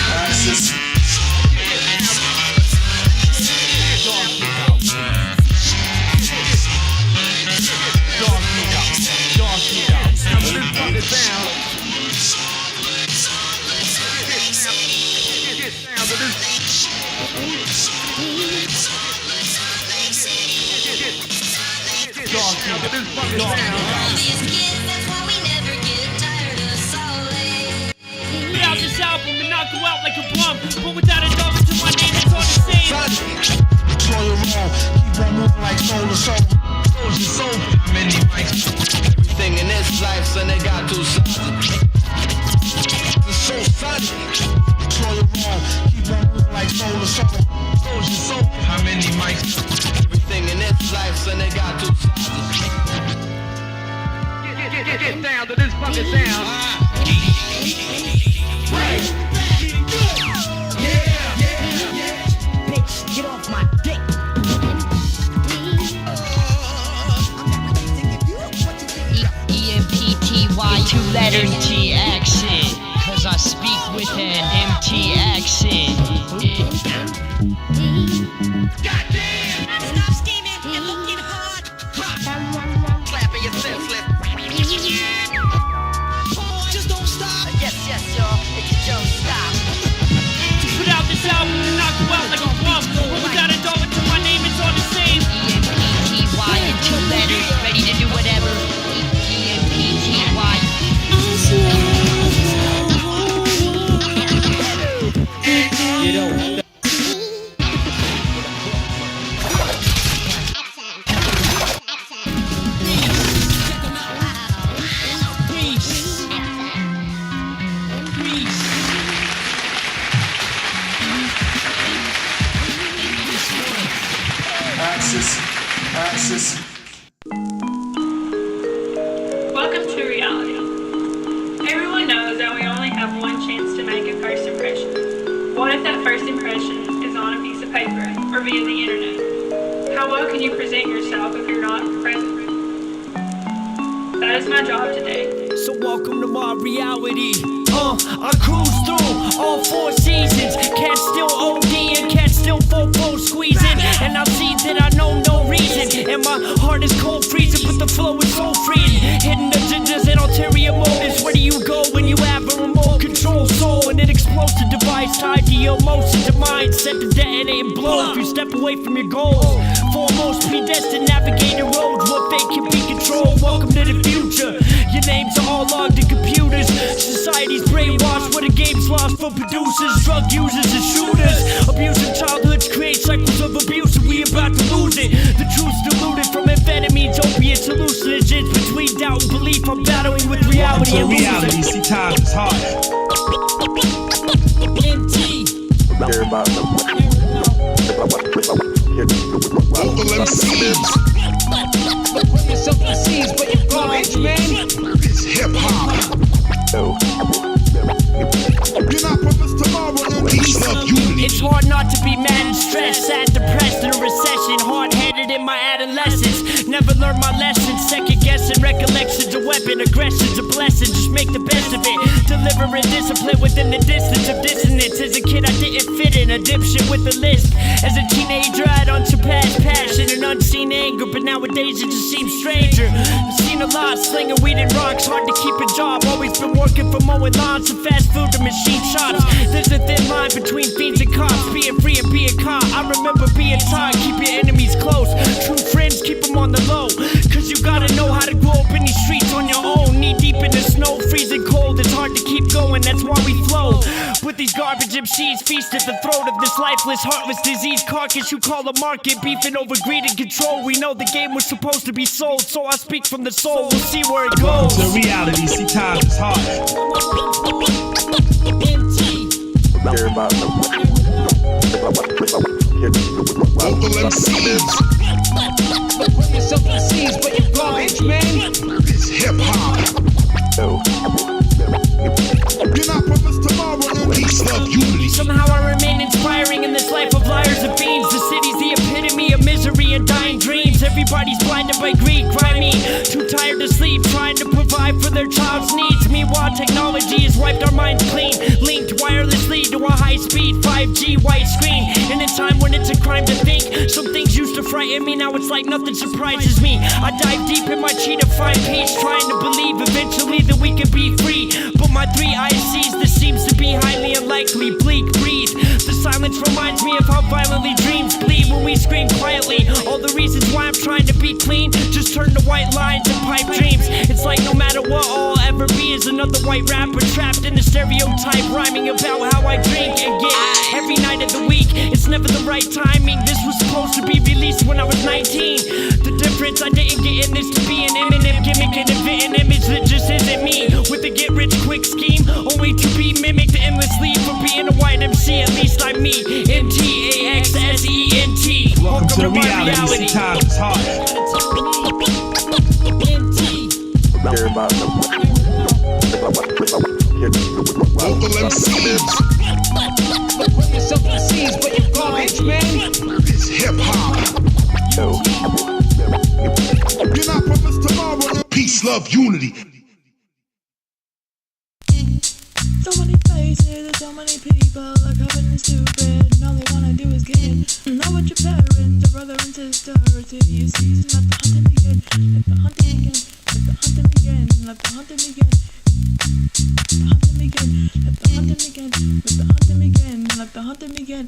Axis. Without this album and not go out like a bum, but without a dollar to my name, it's all the same. Control your roll, keep on moving like soul to soul. Soul to soul, many mics. Everything in this life, son, they got two sides. It's so sunny. Control your roll, keep on moving like soul to soul. Soul to soul, how many mics? Everything in this life, son, they got two sides. Get down to this fucking sound. Bitch, get off my dick. E-N-P-T-Y, two letters, M.T AXSENT. Cause I speak with an M.T AXSENT. Goddamn! Stop scheming and looking hard. Clapping your senseless. Just don't stop. Yes, y'all. It's your Joe stop. Put out this album and knock you out like a bum, but without a dollar to my name, it's all the same. E-N-P-T-Y and two letters, ready to do whatever. E-N-P-T-Y. Axis. Welcome to reality. Everyone knows that we only have one chance to make a first impression. What if that first impression is on a piece of paper or via the internet? How well can you present yourself if you're not present? That is my job today. So welcome to my reality. I cruise through all 4 seasons. Catch still OD and catch still fofo squeezing. And I see that I know no reason. And my heart is cold freezing, but the flow is so freeing. Hidden agendas and ulterior motives. Where do you go when you have a remote control soul and an explosive device tied to your emotions and mind, set to detonate and blow if you step away from your goals? Foremost predestined, navigating roads where fate can be controlled. Welcome to the future. Your names are all logged in computers. Society's brainwashed where the game's lost for producers, drug users and shooters. Abusive childhoods create cycles of abuse and we about to lose it. The truth's diluted from amphetamines, opiates, hallucinogens. Between doubt and belief, I'm battling with reality and reality, see times is hard. M.T. Local MCs. Put yourself in seas, but you're garbage, man. It's hip hop. You're not promised tomorrow and peace, love, unity. It's hard not to be mad and stressed, sad, depressed in a recession, hard-headed in my adolescence. Never learned my lessons, second guessing, recollections a weapon, aggression's a blessing. Just make the best of it, delivering discipline within the distance of dissonance. As a kid I didn't fit in, a dipshit with a lisp. As a teenager I had unsurpassed passion and unseen anger, but nowadays it just seems stranger. I've seen a lot, slinging weed and rocks, hard to keep a job. Always been working from mowing lawns to fast food to machine shops. There's a thin line between fiends and cops, being free and being caught. I remember being taught, keep your enemies close. True friends, keep them on the low. Cause you gotta know how to grow up in these streets on your own. Knee deep in the snow, freezing cold, it's hard to keep going, that's why we flow. With these garbage MCs, feast at the throat of this lifeless, heartless disease carcass you call a market. Beefing over greed and control, we know the game was supposed to be sold. So I speak from the soul, we'll see where it goes. To reality, see times is hard. Local MCs. Put yourself in seas, but you're garbage, man. It's hip hop. You're not promised tomorrow and peace, love, unity. Somehow I remain inspiring in this life of liars and fiends. The city's the epitome of misery and dying dreams. Everybody's blinded by greed, grimy, too tired to sleep, trying to provide for their child's needs. Meanwhile, technology has wiped our minds clean, linked wirelessly lead to a high-speed 5G white screen. In a time when it's a crime to think, some things used to frighten me, now it's like nothing surprises me. I dive deep in my chi to find peace, trying to believe eventually that we can be free. But my three eyes sees, this seems to be highly unlikely. Bleak, breathe. The silence reminds me of how violently dreams bleed when we scream quietly. All the reasons why I'm trying to be clean just turn to white lines and pipe dreams. It's like no matter what, all I'll ever be is another white rapper trapped in the stereotype, rhyming about how I drink and get every night of the week. It's never the right timing. This was supposed to be released when I was 19. The difference, I didn't get in this to be an Eminem gimmick and invent an image that just isn't me. With a get rich quick scheme, only to be mimicked endlessly. For being a white MC, at least I'm me. M.T AXSENT. Welcome to my reality. Sometimes it's hard. Local MCs. Put yourself in the scenes, but you're garbage, man. It's hip hop. You're not promised tomorrow. Peace, love, unity. So many faces, so many people are covered in stupid, and all they wanna do is get in. Know what your parents, your brother and sister, to you season, let the hunting begin, let the hunting begin, let the hunting begin, let the hunting begin. Let the hunting begin, let the hunting begin, let the hunting begin,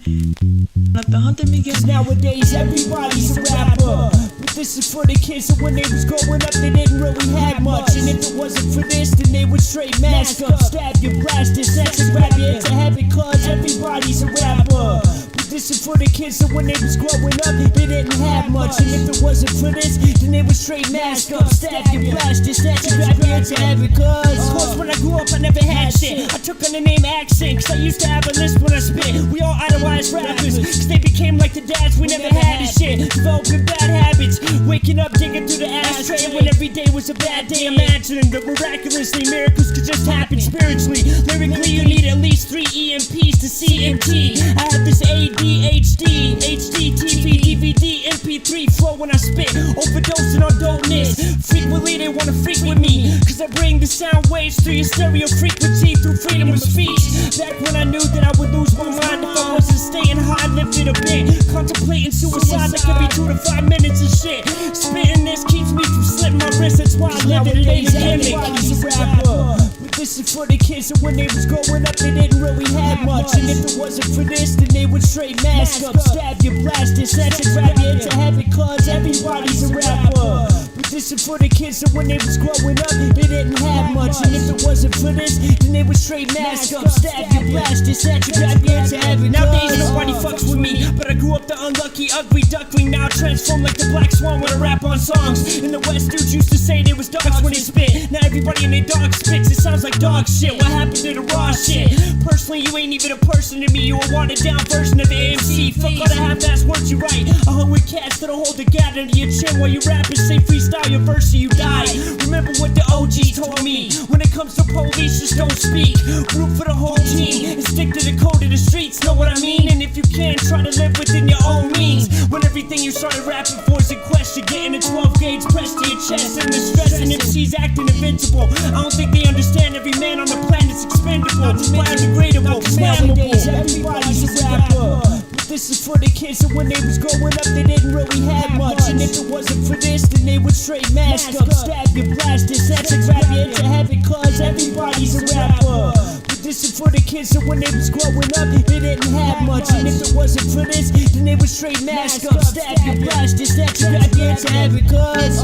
let the hunting begin. Cause nowadays everybody's a rapper, but this is for the kids that when they was growing up they didn't really have much. And if it wasn't for this, then they would straight mask up, stab you, blast it, sex and grab you into heaven. Cause everybody's a rapper, but this is for the kids that when they was growing up they didn't have much. And if it wasn't for this, then they would straight mask up, stab you, blast it, sex and grab you into heaven. Cause when I grew up I never had shit. I took on the name Accent, cause I used to have a list when I spit. We all idolized rappers, cause they became like the dads we never had and shit. Developing bad habits, waking up digging through the ashtray. And when every day was a bad day, imagining that miraculously miracles could just happen spiritually. Lyrically you need at least 3 EMPs to CMT. I have this ADHD, HD, TV, DVD, MP3 flow when I spit, overdosing on dopeness. Frequently they wanna freak with me, cause I bring the sound waves through your stereo frequency through freedom of speech. Back when I knew that I would lose my mind if I wasn't staying high, lifted a bit, contemplating suicide like every 2 to 5 minutes of shit. Spitting this keeps me from slitting my wrist, that's why I live in today's gimmick. Everybody's a rapper, but this is for the kids that when they was growing up they didn't really have much. And if it wasn't for this, then they would straight mask up, stab you, blast it, sex and grab you into heaven. Cause everybody's a rapper, but this is for the kids that when they was growing up they didn't have much. And if it wasn't for this, then they would straight mask up, stab you, blast it, sex and grab you into heaven. Nowadays nobody fucks with me, but I grew up the unlucky, ugly duckling. Now I transform like the black swan when I rap on songs. In the West dudes used to say they was dogs when they spit. Now everybody in their dog spits, it sounds like dog shit. What happened to the raw shit? Personally you ain't even a person to me, you a watered down version of the MC. Fuck all the half-ass words you write, I hung with cats that'll hold the gat under your chin while you rap and say freestyle your verse or you die. Remember what the OG told me, when it comes to police just don't speak. Root for the whole team and stick to the code of the streets, know what I mean? And if you can, try to live within your own means. When everything you started rapping for is in question, getting a 12 gauge pressed to your chest and the stress and MCs acting invincible. I don't think they understand every man on the planet's expendable, biodegradable, flammable. Everybody's a rapper, but this is for the kids that when they was growing up they didn't really have much. And if it wasn't for this, then they would straight mask up, stab you, blast it, sex and grab you into heaven. Cause everybody's a rapper, but this is for the kids that when they was growing up they didn't have much. And if it wasn't for this, then they would straight mask up, stab you, blast it, sex and grab you into heaven. Cause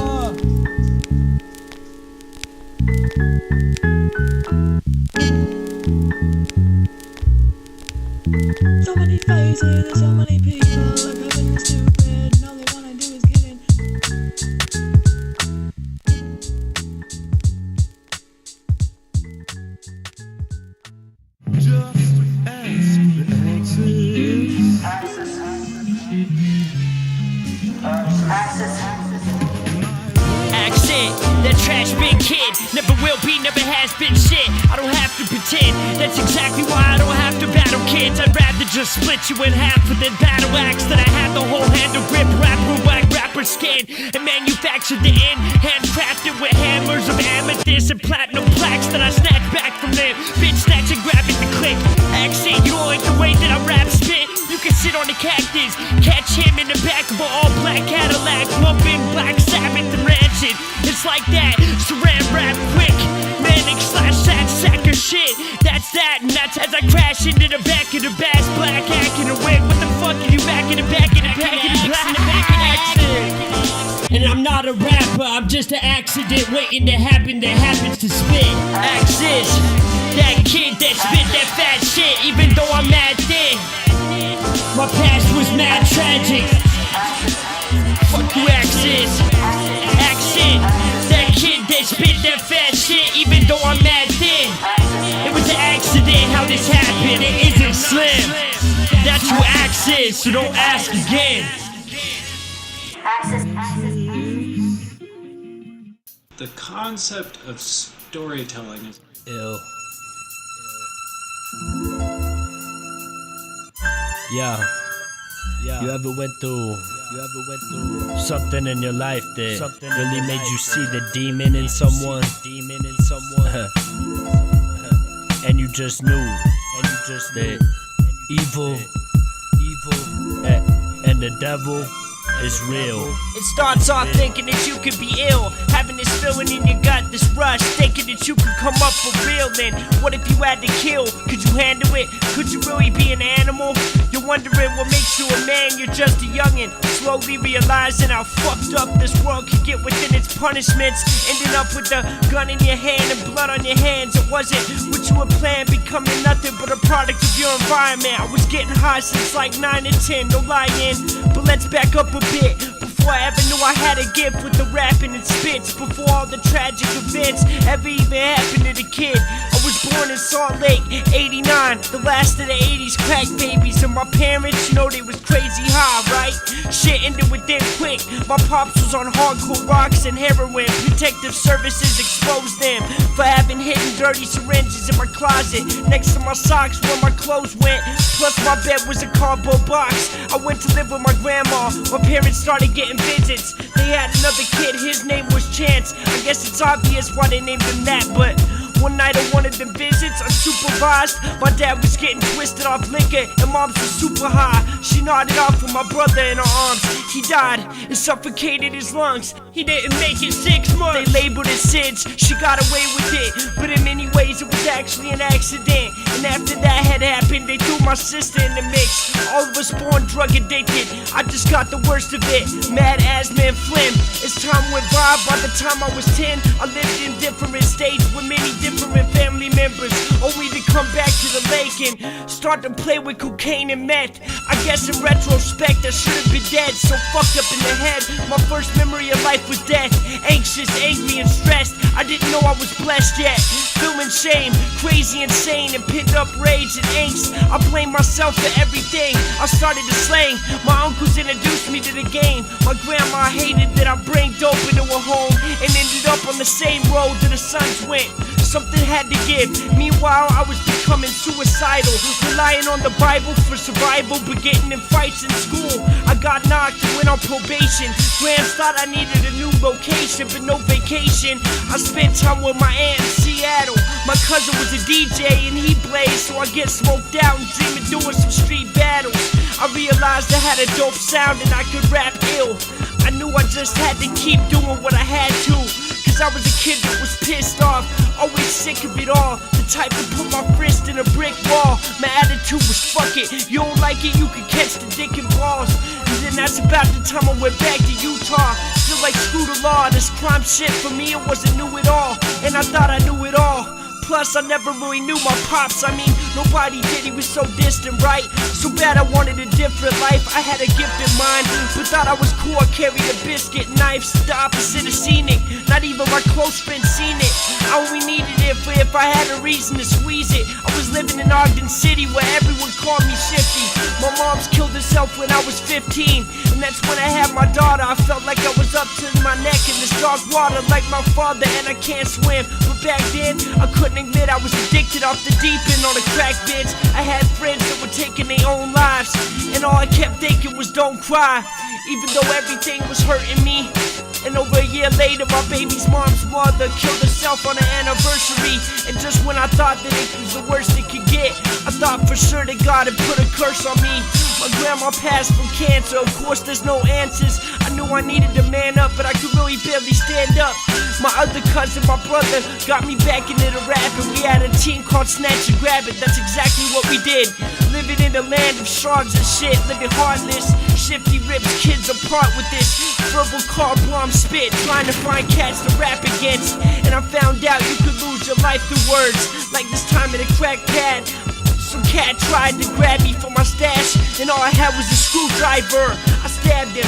so many faces, so many people are covered in stupid, and all they wanna do is get in. Accent, that trash big kid, never will be, never has been shit. I don't have to pretend, that's exactly why I don't have to battle kids. I'd rather just split you in half with that battle axe that I have the whole handle grip, rapper whack, rapper skin, and manufactured the end, handcrafted with hammers of amethyst and platinum plaques that I snatch back from them. Bitch snatch and grab it to click. Accent, you don't sit on the cactus. Catch him in the back of an all-black Cadillac, bumping Black Sabbath and Rancid. It's like that, saran wrap quick, manic slash sad sack of shit. That's that, and that's as I crash into the back of the bass, black hack in the wig. What the fuck are you back in the back of the back of the black accent? And I'm not a rapper, I'm just an accident waiting to happen that happens to spit. Axis, that kid that spit that fat shit, even though I'm mad thin. My past was mad tragic. Fuck you, Axis. Accent, that kid that spit that fat shit, even though I'm mad thin. It was an accident how this happened, it isn't slim. That's who Axis, so don't ask again. The concept of storytelling is ill. Yeah. You ever went through something in your life that really made you see the demon in someone? And you just knew that evil and the devil is real. It starts off thinking that you could be ill, having this feeling in your gut, this rush, thinking that you could come up for real. Then what if you had to kill? Could you handle it? Could you really be an animal? You're wondering what makes you a man, you're just a youngin', slowly realizing how fucked up this world could get within its punishments, ending up with a gun in your hand and blood on your hands. It wasn't what you had planned, becoming nothing but a product of your environment. I was getting high since like 9 and 10, no lying, but let's back up a bit. Before I ever knew I had a gift with the rapping and spits, before all the tragic events ever even happened to the kid. I was born in Salt Lake, 89, the last of the 80s crack babies. And my parents, you know they was crazy high, right? Shit ended with them quick. My pops was on hardcore rocks and heroin. Protective services exposed them for having hidden dirty syringes in my closet, next to my socks where my clothes went. Plus my bed was a cardboard box. I went to live with my grandma. My parents started getting visits. They had another kid, his name was Chance. I guess it's obvious why they named him that, but one night on one of them visits, unsupervised, my dad was getting twisted off liquor and mom's was super high. She nodded off with my brother in her arms. He died and suffocated his lungs. He didn't make it 6 months. They labeled it SIDS. She got away with it, but in many ways it was actually an accident. And after that had happened, they threw my sister in the mix. All of us born drug addicted. I just got the worst of it. Mad asthma and phlegm. As time went by the time I was 10, I lived in different states with many different family members, only to come back to the lake and start to play with cocaine and meth. I guess in retrospect I should have been dead, so fucked up in the head. My first memory of life was death, anxious, angry and stressed. I didn't know I was blessed yet, feeling shame, crazy, insane, and pinned up rage and angst. I blame myself for everything. I started to slang. My uncles introduced me to the game. My grandma hated that I bring dope into a home and ended up on the same road that the sons went. Something had to give. Meanwhile, I was becoming suicidal, relying on the Bible for survival, but getting in fights in school. I got knocked and went on probation. Grams thought I needed a new location, but no vacation. I spent time with my aunt in Seattle. My cousin was a DJ and he blazed, so I get smoked out and dream of doing some street battles. I realized I had a dope sound and I could rap ill. I knew I just had to keep doing what I had to, cause I was a kid that was pissed off, always sick of it all, the type to put my fist in a brick wall. My attitude was fuck it, you don't like it, you can catch the dick and balls. And then that's about the time I went back to Utah. Feel like screw the law, this crime shit for me it wasn't new at all, and I thought I knew it all. Plus, I never really knew my pops. I mean, nobody did, he was so distant, right? So bad I wanted a different life. I had a gift in mind, but thought I was cool. I carried a biscuit knife, the opposite of scenic. Not even my close friends seen it. I only needed it for if I had a reason to squeeze it. I was living in Ogden City where everyone called me shifty. My mom's killed herself when I was 15, and that's when I had my daughter. I felt like I was up to my neck in this dark water like my father, and I can't swim. But back then, I couldn't admit I was addicted off the deep end on the crack beds. I had friends that were taking their own lives, and all I kept thinking was don't cry, even though everything was hurting me. And over a year later, my baby's mom's mother killed herself on her anniversary. And just when I thought that it was the worst it could get, I thought for sure that God had put a curse on me. My grandma passed from cancer, of course there's no answers. I knew I needed to man up, but I could really barely stand up. My other cousin, my brother, got me back into the rap, and we had a team called Snatch and Grab It. That's exactly what we did. Living in the land of shards and shit, living heartless. Shifty rips kids apart with this verbal car bomb spit, trying to find cats to rap against. And I found out you could lose your life through words, like this time in a crack pad. Some cat tried to grab me from my stash, and all I had was a screwdriver. I stabbed him,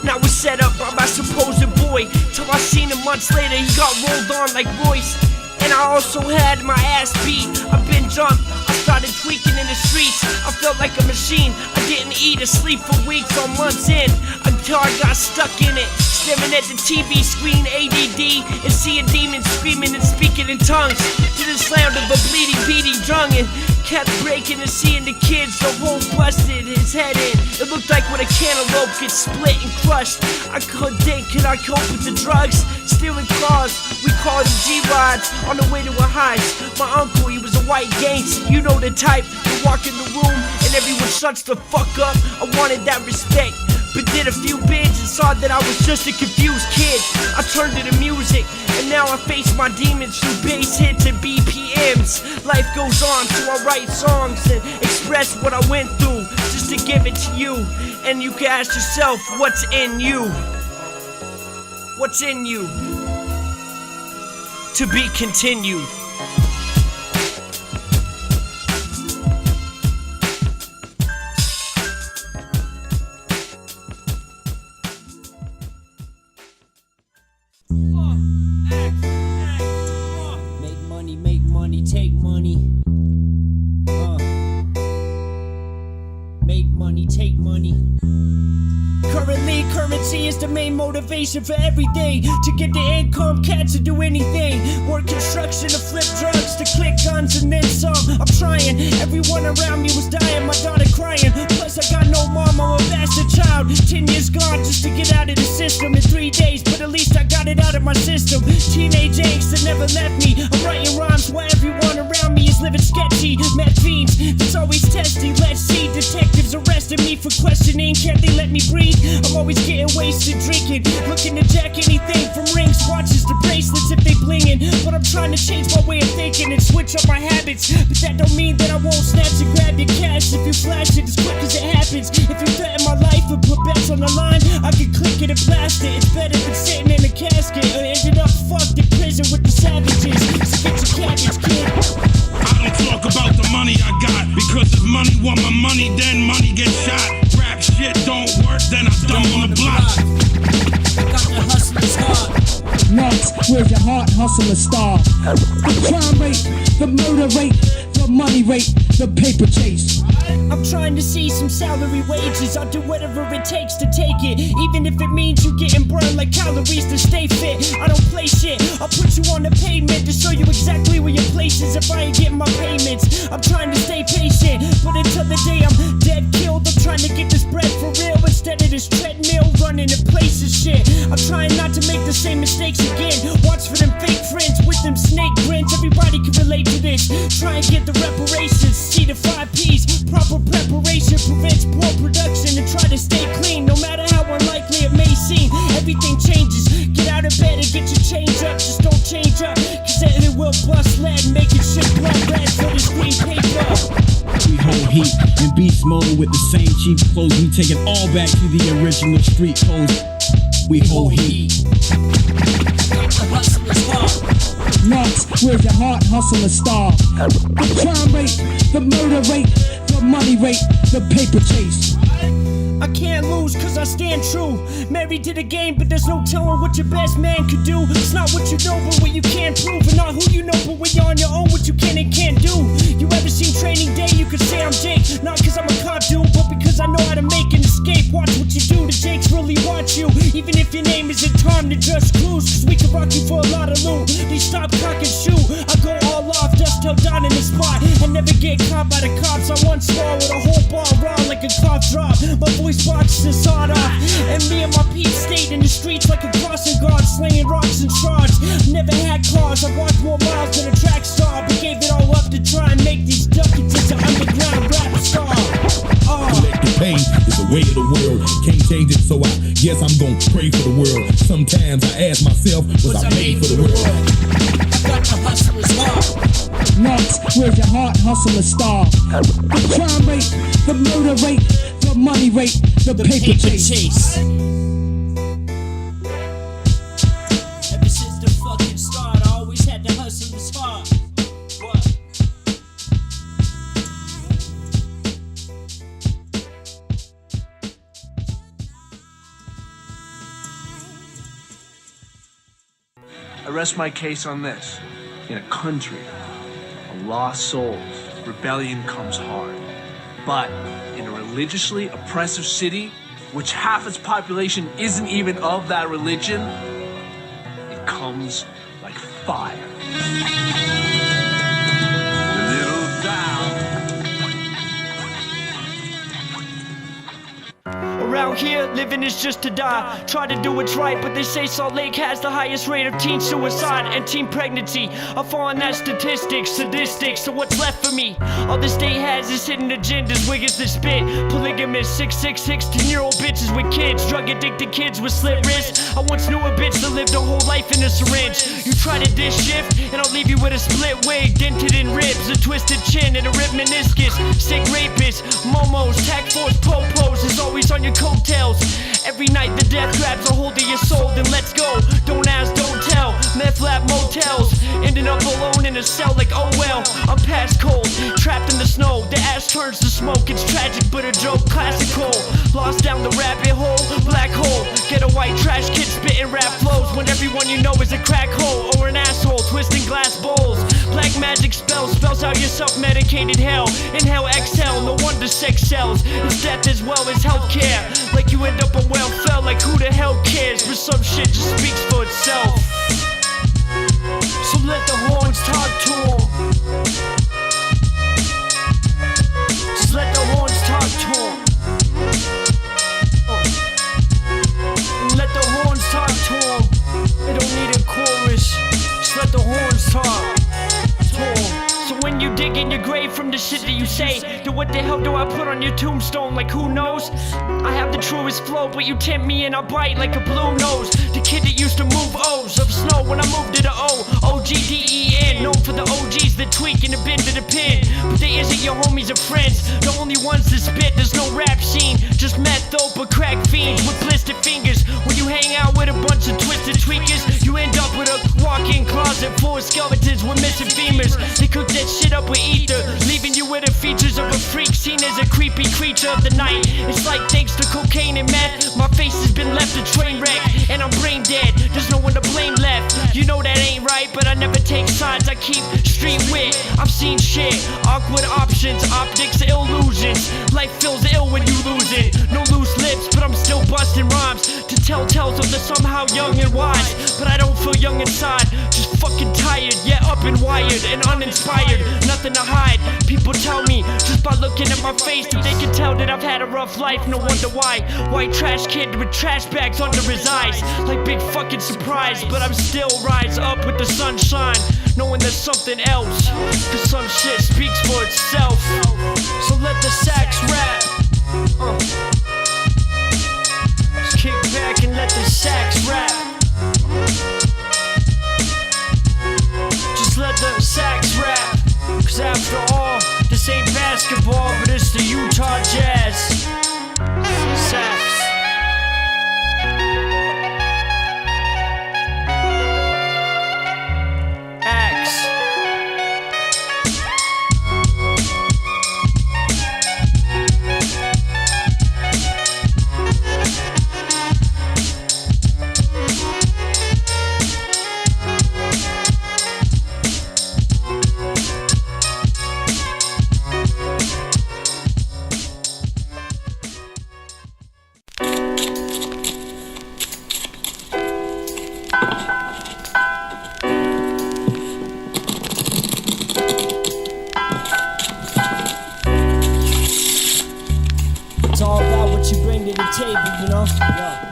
and I was set up by my supposed boy, till I seen him months later, he got rolled on like Royce. And I also had my ass beat, I've been jumped, I started tweaking in the streets. I felt like a machine, I didn't eat or sleep for weeks or months in, until I got stuck in it, staring at the TV screen, ADD, and seeing demons screaming and speaking in tongues, to the sound of a bleeding, beating drum, and kept breaking and seeing the kids, the hole busted his head in. It looked like when a cantaloupe gets split and crushed. I couldn't think, could I cope with the drugs? Stealing cars, we called them G-Rides, on the way to a heist. My uncle, he was a white gangster, you know the type. You walk in the room and everyone shuts the fuck up. I wanted that respect, but did a few bids and saw that I was just a confused kid. I turned to the music, and now I face my demons through bass hits and BPMs. Life goes on, so I write songs and express what I went through, just to give it to you. And you can ask yourself, what's in you? What's in you? To be continued. Make money, take money. Make money, take money. Currently, currency is the main motivation for everything. To get the income, cats to do anything. Work construction, to flip drugs, to click guns and then some. I'm trying, everyone around me was dying, my daughter crying. Plus I got no mom, I'm a bastard child. 10 years gone just to get out of the system in 3 days, but at least I got it out of my system. Teenage angst that never left me. I'm writing rhymes while everyone around me is living sketchy. Meth fiends, that's always testing. Let's see, detectives arresting me for questioning. Can't they let me breathe? I'm always getting wasted drinking, looking to jack anything from rings, watches to bracelets if they blingin'. But I'm trying to change my way of thinking and switch up my habits. But that don't mean that I won't snatch and grab your cash if you flash it as quick as it happens. If you threaten my life and put bets on the line, I can click it and blast it. It's better than sitting in a casket or ended up fucked in prison with the savages. So get your cabbage, kid. I don't talk about the money I got, because if money want my money, then money gets shot. Rap shit don't work, then I dumb on the block. Got the hustler's heart. Next, where's your heart, hustle, or starve? The crime rate, the murder rate, the money rate, the paper chase. I'm trying to see some salary wages. I'll do whatever it takes to take it, even if it means you getting burned like calories to stay fit. I don't play shit, I'll put you on the pavement to show you exactly where your place is if I ain't getting my payments. I'm trying to stay patient, but until the day I'm dead killed, I'm trying to get this bread for real instead of this treadmill running in places shit. I'm trying not to make the same mistakes again. Watch for them fake friends with them snake grins. Everybody can relate to this. Try and get the reparations. See the 5 P's. Proper preparation prevents poor production, and try to stay clean no matter how unlikely it may seem. Everything changes. Get out of bed and get your change up. Just don't change up, cause then it will bust lead, making shit blood red for this green paper. We hold heat in beast mode with the same cheap clothes. We take it all back to the original street codes. We hold heat. Next, where's your heart, hustle, or starve? The crime rate, the murder rate, the money rate, the paper chase. I can't lose cause I stand true. Married to the game, but there's no telling what your best man could do. It's not what you know, but what you can't prove. And not who you know, but when you're on your own, what you can and can't do. You ever seen Training Day? You could say I'm Jake. Not cause I'm a cop dude, but because I know how to make an escape. Watch what you do, the Jakes really watch you. Even if your name isn't Tom to just cruise, cause we can rock you for a lot of loot. They stop, cock and shoot. I go all off, dust till down in the spot. I never get caught by the cops. I once swore with a whole bar raw like a cough drop. My voice box is hard off, and me and my peeps stayed in the streets like a crossing guard, slinging rocks and shards. Never had cars, I walked more miles than a track star, but gave it all up to try and make these ducats as an underground rap star. Collect the pain way of the world. Can't change it, so I guess I'm gonna pray for the world. Sometimes I ask myself, was I made for the world? Got the hustler's heart. Next, where's your heart hustler star? The crime rate, the murder rate, the money rate, the paper chase. Ever since the fucking start, I always had to hustle this hard. What? I rest my case on this. In a country of lost souls, rebellion comes hard. But in a religiously oppressive city, which half its population isn't even of that religion, it comes like fire. A little down. Around here, living is just to die. Try to do what's right, but they say Salt Lake has the highest rate of teen suicide and teen pregnancy. I fall in that statistics, sadistic, so what's left for me? All the state has is hidden agendas, wiggers that spit, polygamists, 6'6", 16-year-old bitches with kids, drug-addicted kids with slit wrists. I once knew a bitch that lived her whole life in a syringe. You try to dish shift, and I'll leave you with a split wig, dented in ribs, a twisted chin, and a ripped meniscus. Sick rapists, momos, tac force, popos is always on your coattails. Every night the death grabs a hold of your soul, then let's go. Don't ask, don't tell. Meth lab motels, ending up alone in a cell like oh well. I'm past cold, trapped in the snow. The ash turns to smoke, it's tragic but a joke, classical. Lost down the rabbit hole, black hole. Get a white trash kid spitting rap flows when everyone you know is a crack hole or an asshole twisting glass bowls. Black magic spells out your self-medicated hell. Inhale, exhale, no wonder sex sells. It's death as well as healthcare. Like you end up on welfare, like who the hell cares? But some shit just speaks for itself. So let the horns talk to 'em. Just let the horns talk to 'em. Let the horns talk to 'em. They don't need a chorus. Just let the horns talk to 'em. So when you dig in your grave from the shit that you say, then what the hell do I put on your tombstone? Like who knows? I have the truest flow, but you tempt me and I bite like a blue nose. The kid that used to move O's of snow when I moved to the O. O-G-D-E-N, known for the OGs that tweak and the bend to the pin. But they isn't your homies or friends, the only ones that spit. There's no rap scene, just meth dope or crack fiends with blistered fingers. When you hang out with a bunch of twisted tweakers, you end up with a walk-in closet full of skeletons with missing femurs. They cook that shit up with ether, leaving you with the features of a freak seen as a creepy creature of the night. It's like thanks to cocaine and meth, my face has been left a train wreck, and I'm brain dead. There's no one to blame left. You know that ain't right, but I never take sides. I keep street wit. I've seen shit, awkward options, optics, illusions. Life feels ill when you lose it. No loose lips, but I'm still busting rhymes to tell tales of the somehow young and wise. But I don't feel young inside, just fucking tired, yet up and wired and uninspired. Nothing to hide. People tell me just by looking at my face that they can tell that I've had a rough life. No wonder why. White trash kid with trash bags under his eyes, like big fucking surprise. But I'm still rise up with the sunshine, knowing there's something else, cause some shit speaks for itself. So let the sax rap. Just kick back and let the sax rap. Just let the sax rap. Cause after all, this ain't basketball, but it's the Utah Jazz. Sax. It's all about what you bring to the table, you know? Yeah.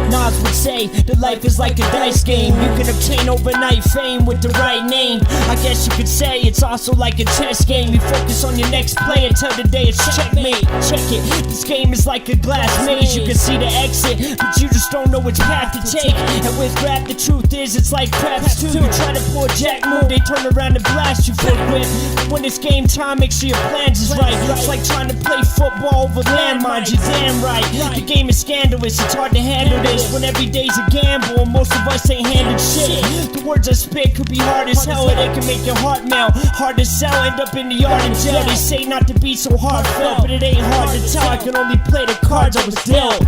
Nas would say that life is like a dice game. You can obtain overnight fame with the right name. I guess you could say it's also like a chess game. You focus on your next play until the day it's checkmate. Check it, this game is like a glass maze. You can see the exit, but you just don't know which path to take. And with rap, the truth is it's like craps too. You try to pull a jack move, they turn around and blast you for whip. When it's game time, make sure your plans is right. It's like trying to play football over landmines, you're damn right. The game is scandalous, it's hard to handle this when every day's a gamble and most of us ain't handled shit. The words I spit could be hard as hell, or they can make your heart melt. Hard to sell, end up in the yard in jail. They say not to be so heartfelt, but it ain't hard to tell. I can only play the cards I was dealt.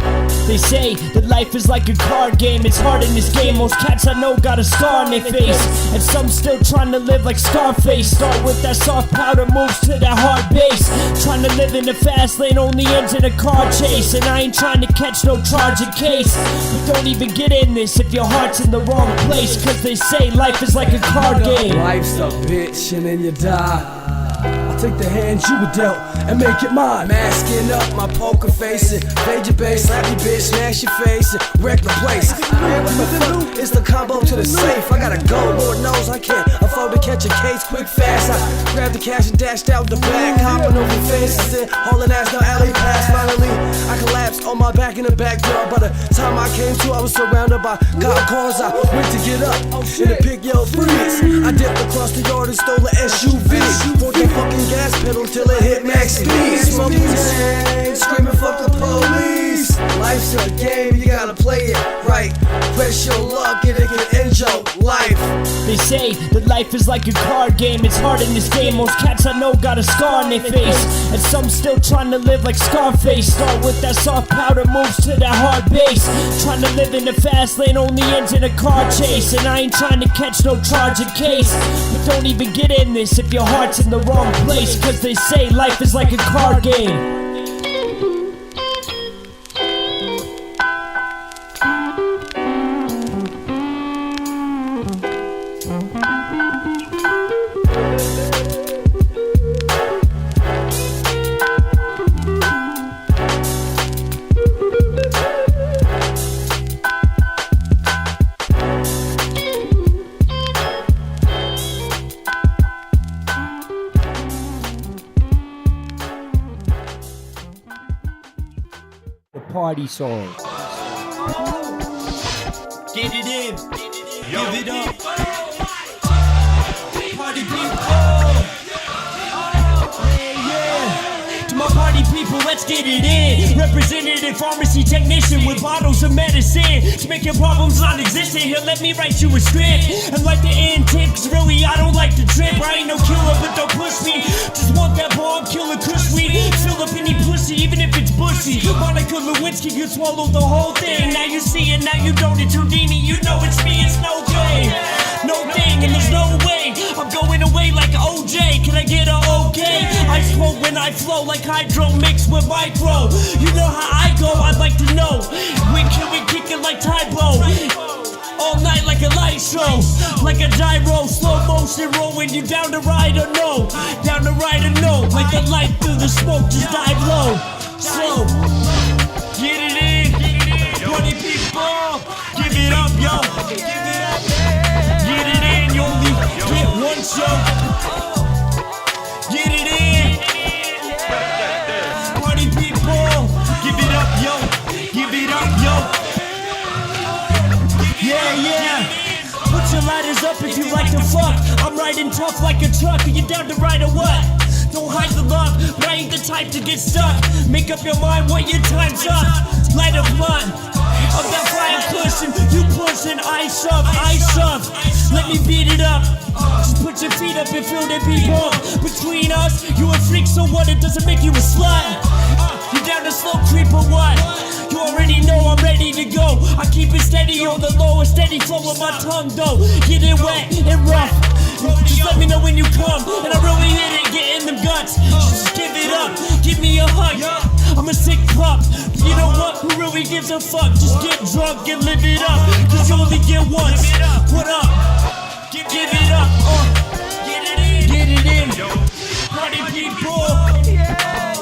They say that life is like a card game. It's hard in this game. Most cats I know got a scar on their face, and some still trying to live like Scarface. Start with that soft powder, moves to that hard base. Trying to live in the fast lane, only ends in a car chase. And I ain't trying to catch no charge in case. But don't even get in this if your heart's in the wrong place, cause they say life is like a card game. Life's a bitch and then you die. I'll take the hand you were dealt and make it mine. Masking up my poker face and fade your base, slap your bitch, smash your face and wreck the place. It's the combo to the safe. I gotta go, Lord knows I can't afford to catch a case quick fast. I grabbed the cash and dashed out the back, hopping over fences and hauling ass down alley pass. Finally, I collapsed on my back in the backyard. By the time I came to, I was surrounded by cop cars. I went to get up in the pig yelled freeze. I dipped across the yard and stole an SUV. Broke the fucking gas pedal till it hit max speed. Smoking tank, screaming fuck the police. Life's a game, you gotta play it right. Press your luck and it can end your life. They say that life is like a card game. It's hard in this game. Most cats I know got a scar on their face, and some still trying to live like Scarface. Start with that soft powder, moves to that hard base. Trying to live in the fast lane, only ends in a car chase. And I ain't trying to catch no charge in case. But don't even get in this if your heart's in the wrong place, cause they say life is like a card game. Party songs. Get it in, give it up. Party people, yeah. To my party people, let's get it in. Representative pharmacy technician with bottles of medicine to make your problems non-existent. Here, let me write you a script and like the end tip, cause really I don't like the trip. I ain't no killer, but don't push me. Just want that bomb killer kush weed. Fill up any pussy, even if it's bushy. Monica Lewinsky could swallow the whole thing. Now you see it, now you don't. It's Houdini, you know it's me, it's no game. No thing, and there's no way I'm going away like OJ. Can I get a okay? I smoke when I flow like hydro mixed with micro. You know how I go, I'd like to know. When can we kick it like Tybo? All night like a light show, like a gyro, slow motion rolling. You down to ride or no? Down to ride or no? Like the light through the smoke, just dive low, slow. Get it in, party people, give it up, yo. Get it in, you only get one show. Get it in, party people, give it up, yo. Give it up, yo. Yeah, yeah. Put your lighters up if you like to fuck. I'm riding tough like a truck. Are you down to ride or what? Don't hide the love, but I ain't the type to get stuck. Make up your mind when your time's up. Light a blunt of that flying cushion. You pushing, I shove, I shove. Let me beat it up. Just put your feet up and feel the beat bump. Between us, you a freak, so what? It doesn't make you a slut. You down to slow creep or what? You already know I'm ready to go. I keep it steady on the low, a steady flow with my tongue though. Get it wet and rough. Just let me know when you come, and I really hit it, get in them guts. Just give it up, give me a hug. I'm a sick pup, you know what? Who really gives a fuck? Just get drunk and live it up, cause you only get once. What up? Give it up, get it in, party people.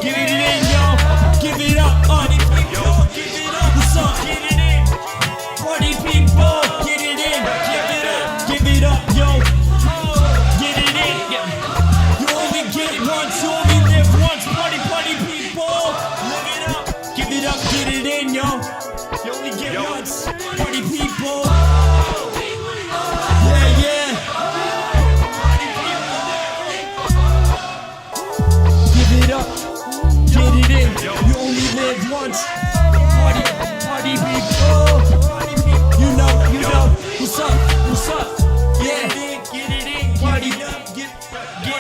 Give it in, yo. Give it up, What's up? Get it in, party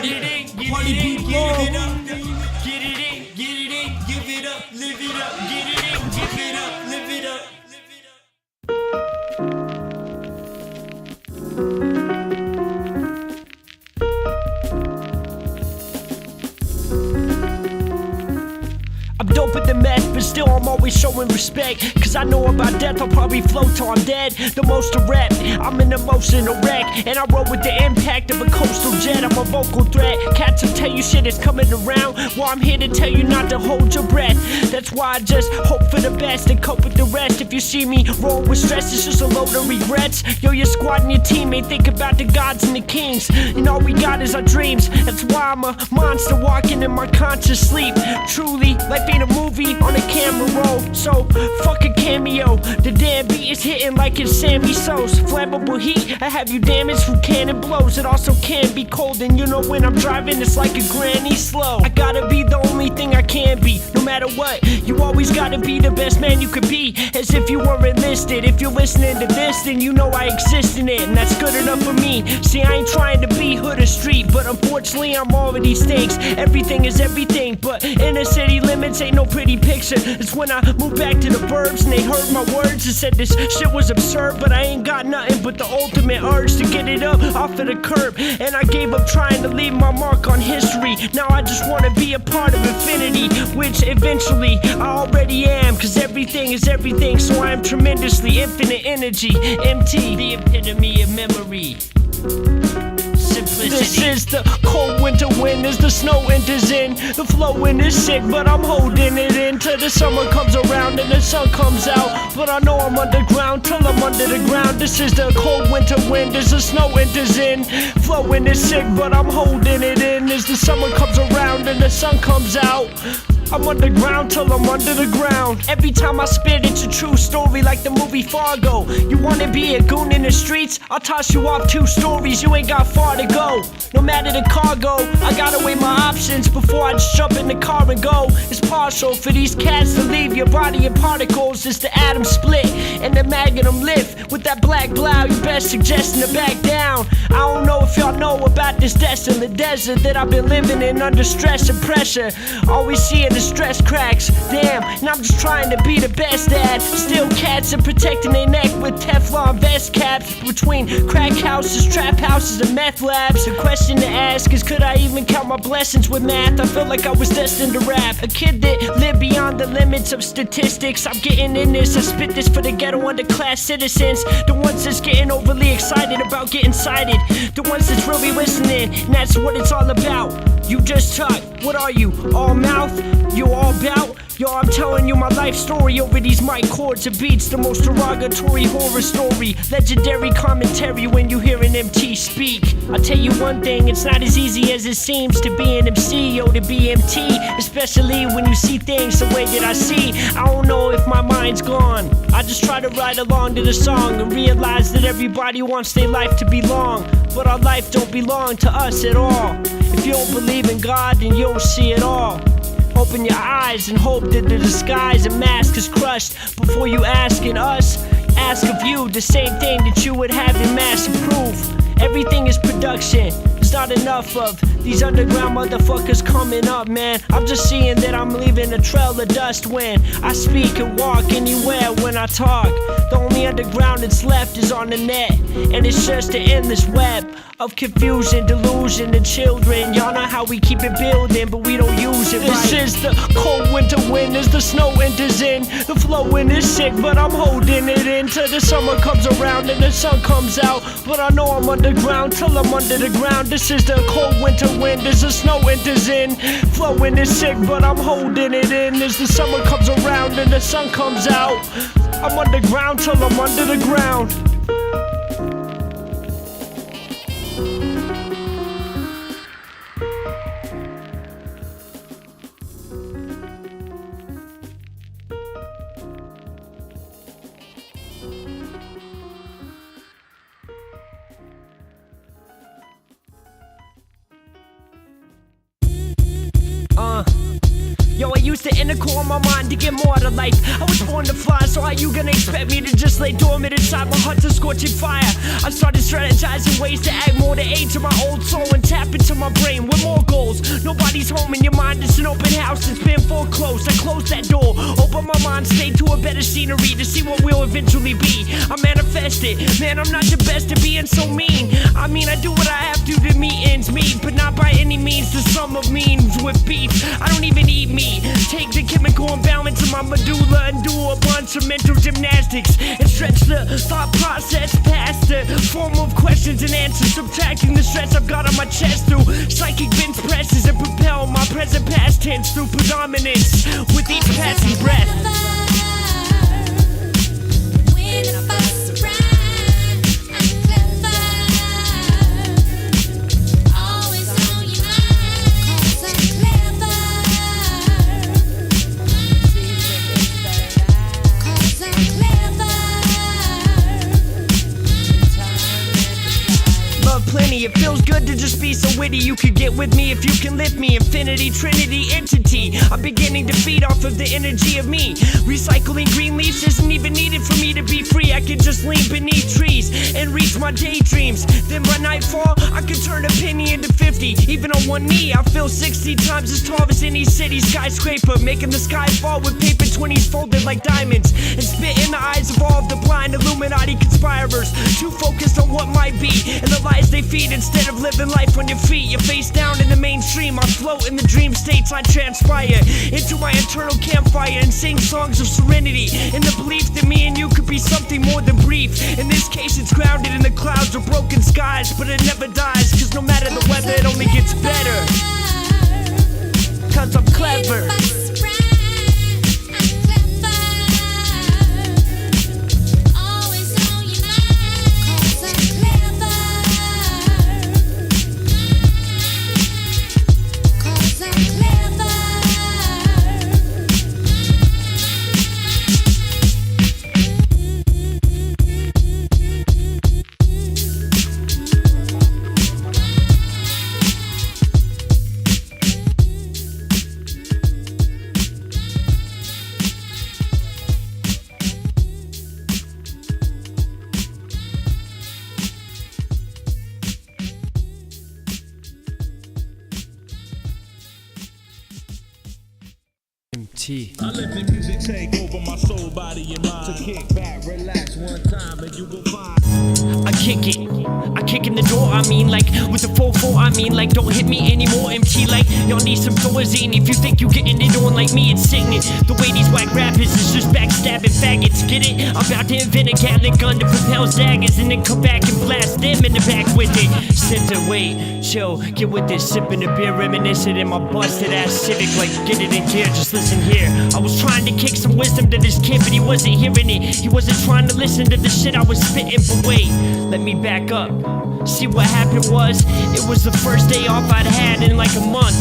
party, party people. Get it up, get it in, give it up, live it up, get it in, give it up, live it up. I'm dope at the meth, but still I'm always showing respect. Cause I know about death, I'll probably float till I'm dead. The most direct, I'm an emotional wreck. And I roll with the impact of a coastal jet. I'm a vocal threat. Cats will tell you shit is coming around. Well, I'm here to tell you not to hold your breath. That's why I just hope for the best and cope with the rest. If you see me roll with stress, it's just a load of regrets. Yo, your squad and your team ain't think about the gods and the kings. And all we got is our dreams. That's why I'm a monster walking in my conscious sleep. Truly, life ain't a movie on a camera roll. So, fuck a cameo. The damn beat is hitting like it's Sammy So's. Flammable heat, I have you damaged from cannon blows. It also can be cold, and you know when I'm driving, it's like a granny slow. I gotta be the only thing I can be, no matter what. You always gotta be the best man you could be, as if you were enlisted. If you're listening to this, then you know I exist in it, and that's good enough for me. See, I ain't trying to be hood or street, but unfortunately I'm all of these things. Everything is everything, but inner city limits ain't no pretty picture. It's when I moved back to the burbs and they heard my words and said this shit was absurd, but I ain't got nothing but the ultimate urge to get it up off of the curb. And I gave up trying to leave my mark on history. Now I just wanna be a part of infinity, which eventually I already am, cause everything is everything, so I am tremendously infinite energy. MT, the epitome of memory. This is the cold winter wind as the snow enters in. The flowing is sick, but I'm holding it in till the summer comes around and the sun comes out. But I know I'm underground till I'm under the ground. This is the cold winter wind as the snow enters in. Flowing is sick, but I'm holding it in as the summer comes around and the sun comes out. I'm underground till I'm under the ground. Every time I spit, it's a true story like the movie Fargo. You wanna be a goon in the streets? I'll toss you off 2 stories, you ain't got far to go. No matter the cargo, I gotta weigh my options before I just jump in the car and go. It's partial for these cats to leave your body in particles. It's the atom split and the magnum lift. With that black blow, you best suggesting to back down. I don't know if y'all know about this desolate desert that I've been living in under stress and pressure. Always seeing the stress cracks, damn, and I'm just trying to be the best at still cats and protecting their neck with Teflon vest caps between crack houses, trap houses, and meth labs. The question to ask is, could I even count my blessings with math? I felt like I was destined to rap, a kid that lived beyond the limits of statistics. I'm getting in this, I spit this for the ghetto underclass citizens, the ones that's getting overly excited about getting cited, the ones that's really listening, and that's what it's all about. You just talk, what are you, all mouth? You all bout? Yo, I'm telling you my life story over these mic chords and beats. The most derogatory horror story, legendary commentary when you hear an MT speak. I'll tell you one thing, it's not as easy as it seems to be an MC or to be MT, especially when you see things the way that I see. I don't know if my mind's gone. I just try to ride along to the song and realize that everybody wants their life to be long, but our life don't belong to us at all. If you don't believe in God, then you don't see it all. Open your eyes and hope that the disguise and mask is crushed before you asking us. Ask of you the same thing that you would have in mass approve. Everything is production. There's not enough of these underground motherfuckers coming up, man. I'm just seeing that I'm leaving a trail of dust when I speak and walk anywhere when I talk. The only underground that's left is on the net, and it's just an endless web of confusion, delusion, and children. Y'all know how we keep it building, but we don't use it right. This is the cold winter wind as the snow enters in. The flowing is sick, but I'm holding it in till the summer comes around and the sun comes out. But I know I'm underground till I'm under the ground. This is the cold winter wind as the snow enters in. Flowing is sick, but I'm holding it in as the summer comes around and the sun comes out. I'm underground till I'm under the ground. Yo, I used to intercore on my mind to get more out of life. I was born to fly, so how you gonna expect me to just lay dormant inside my heart to scorching fire? I started strategizing ways to add more to aid to my old soul and tap into my brain with Nobody's home in your mind, it's an open house, it's been foreclosed. I close that door, open my mind, stay to a better scenery to see what we'll eventually be. I manifest it, man, I'm not the best at being so mean. I mean, I do what I have to meet ends meet, but not by any means the sum of means with beef. I don't even eat meat. Take the chemical imbalance of my medulla and do a bunch of mental gymnastics and stretch the thought process past the form of questions and answers, subtracting the stress I've got on my chest through psychic bench presses and propel my present past tense through predominance with each passing breath. Plenty, it feels good to just be so witty. You could get with me if you can lift me. Infinity, trinity, entity. I'm beginning to feed off of the energy of me. Recycling green leaves isn't even needed for me to be free. I could just lean beneath trees and reach my daydreams. Then by nightfall, I could turn a penny into 50. Even on one knee, I feel 60 times as tall as any city skyscraper, making the sky fall with paper 20s folded like diamonds and spit in the eyes of all of the blind Illuminati conspirers, too focused on what might be and the lies they feed instead of living life on your feet. You're face down in the mainstream. I float in the dream states. I transpire into my eternal campfire and sing songs of serenity in the belief that me and you could be something more than brief. In this case, it's grounded in the clouds or broken skies, but it never dies, cause no matter the weather, it only gets better. Cause I'm clever. M.T. I let the music take over my soul, body, and mind. To kick back, relax one time, and you will find. I kick it, I kick in the door, I mean like with the 4-4, I mean like don't hit me anymore, MT like y'all need some Thorazine. If you think you getting it on like me, it's sickening. The way these whack rappers is just backstabbing faggots, get it? I'm about to invent a Gatling gun that propels daggers and then come back and blast them in the back with it. Center, wait, chill, get with this, sipping a beer, reminiscent in my busted ass Civic, like get it in gear, just listen here. I was trying to kick some wisdom to this kid, but he wasn't hearing it. He wasn't trying to listen to the shit I was spitting, but wait, let me back up. See, what happened was, it was the first day off I'd had in like a month.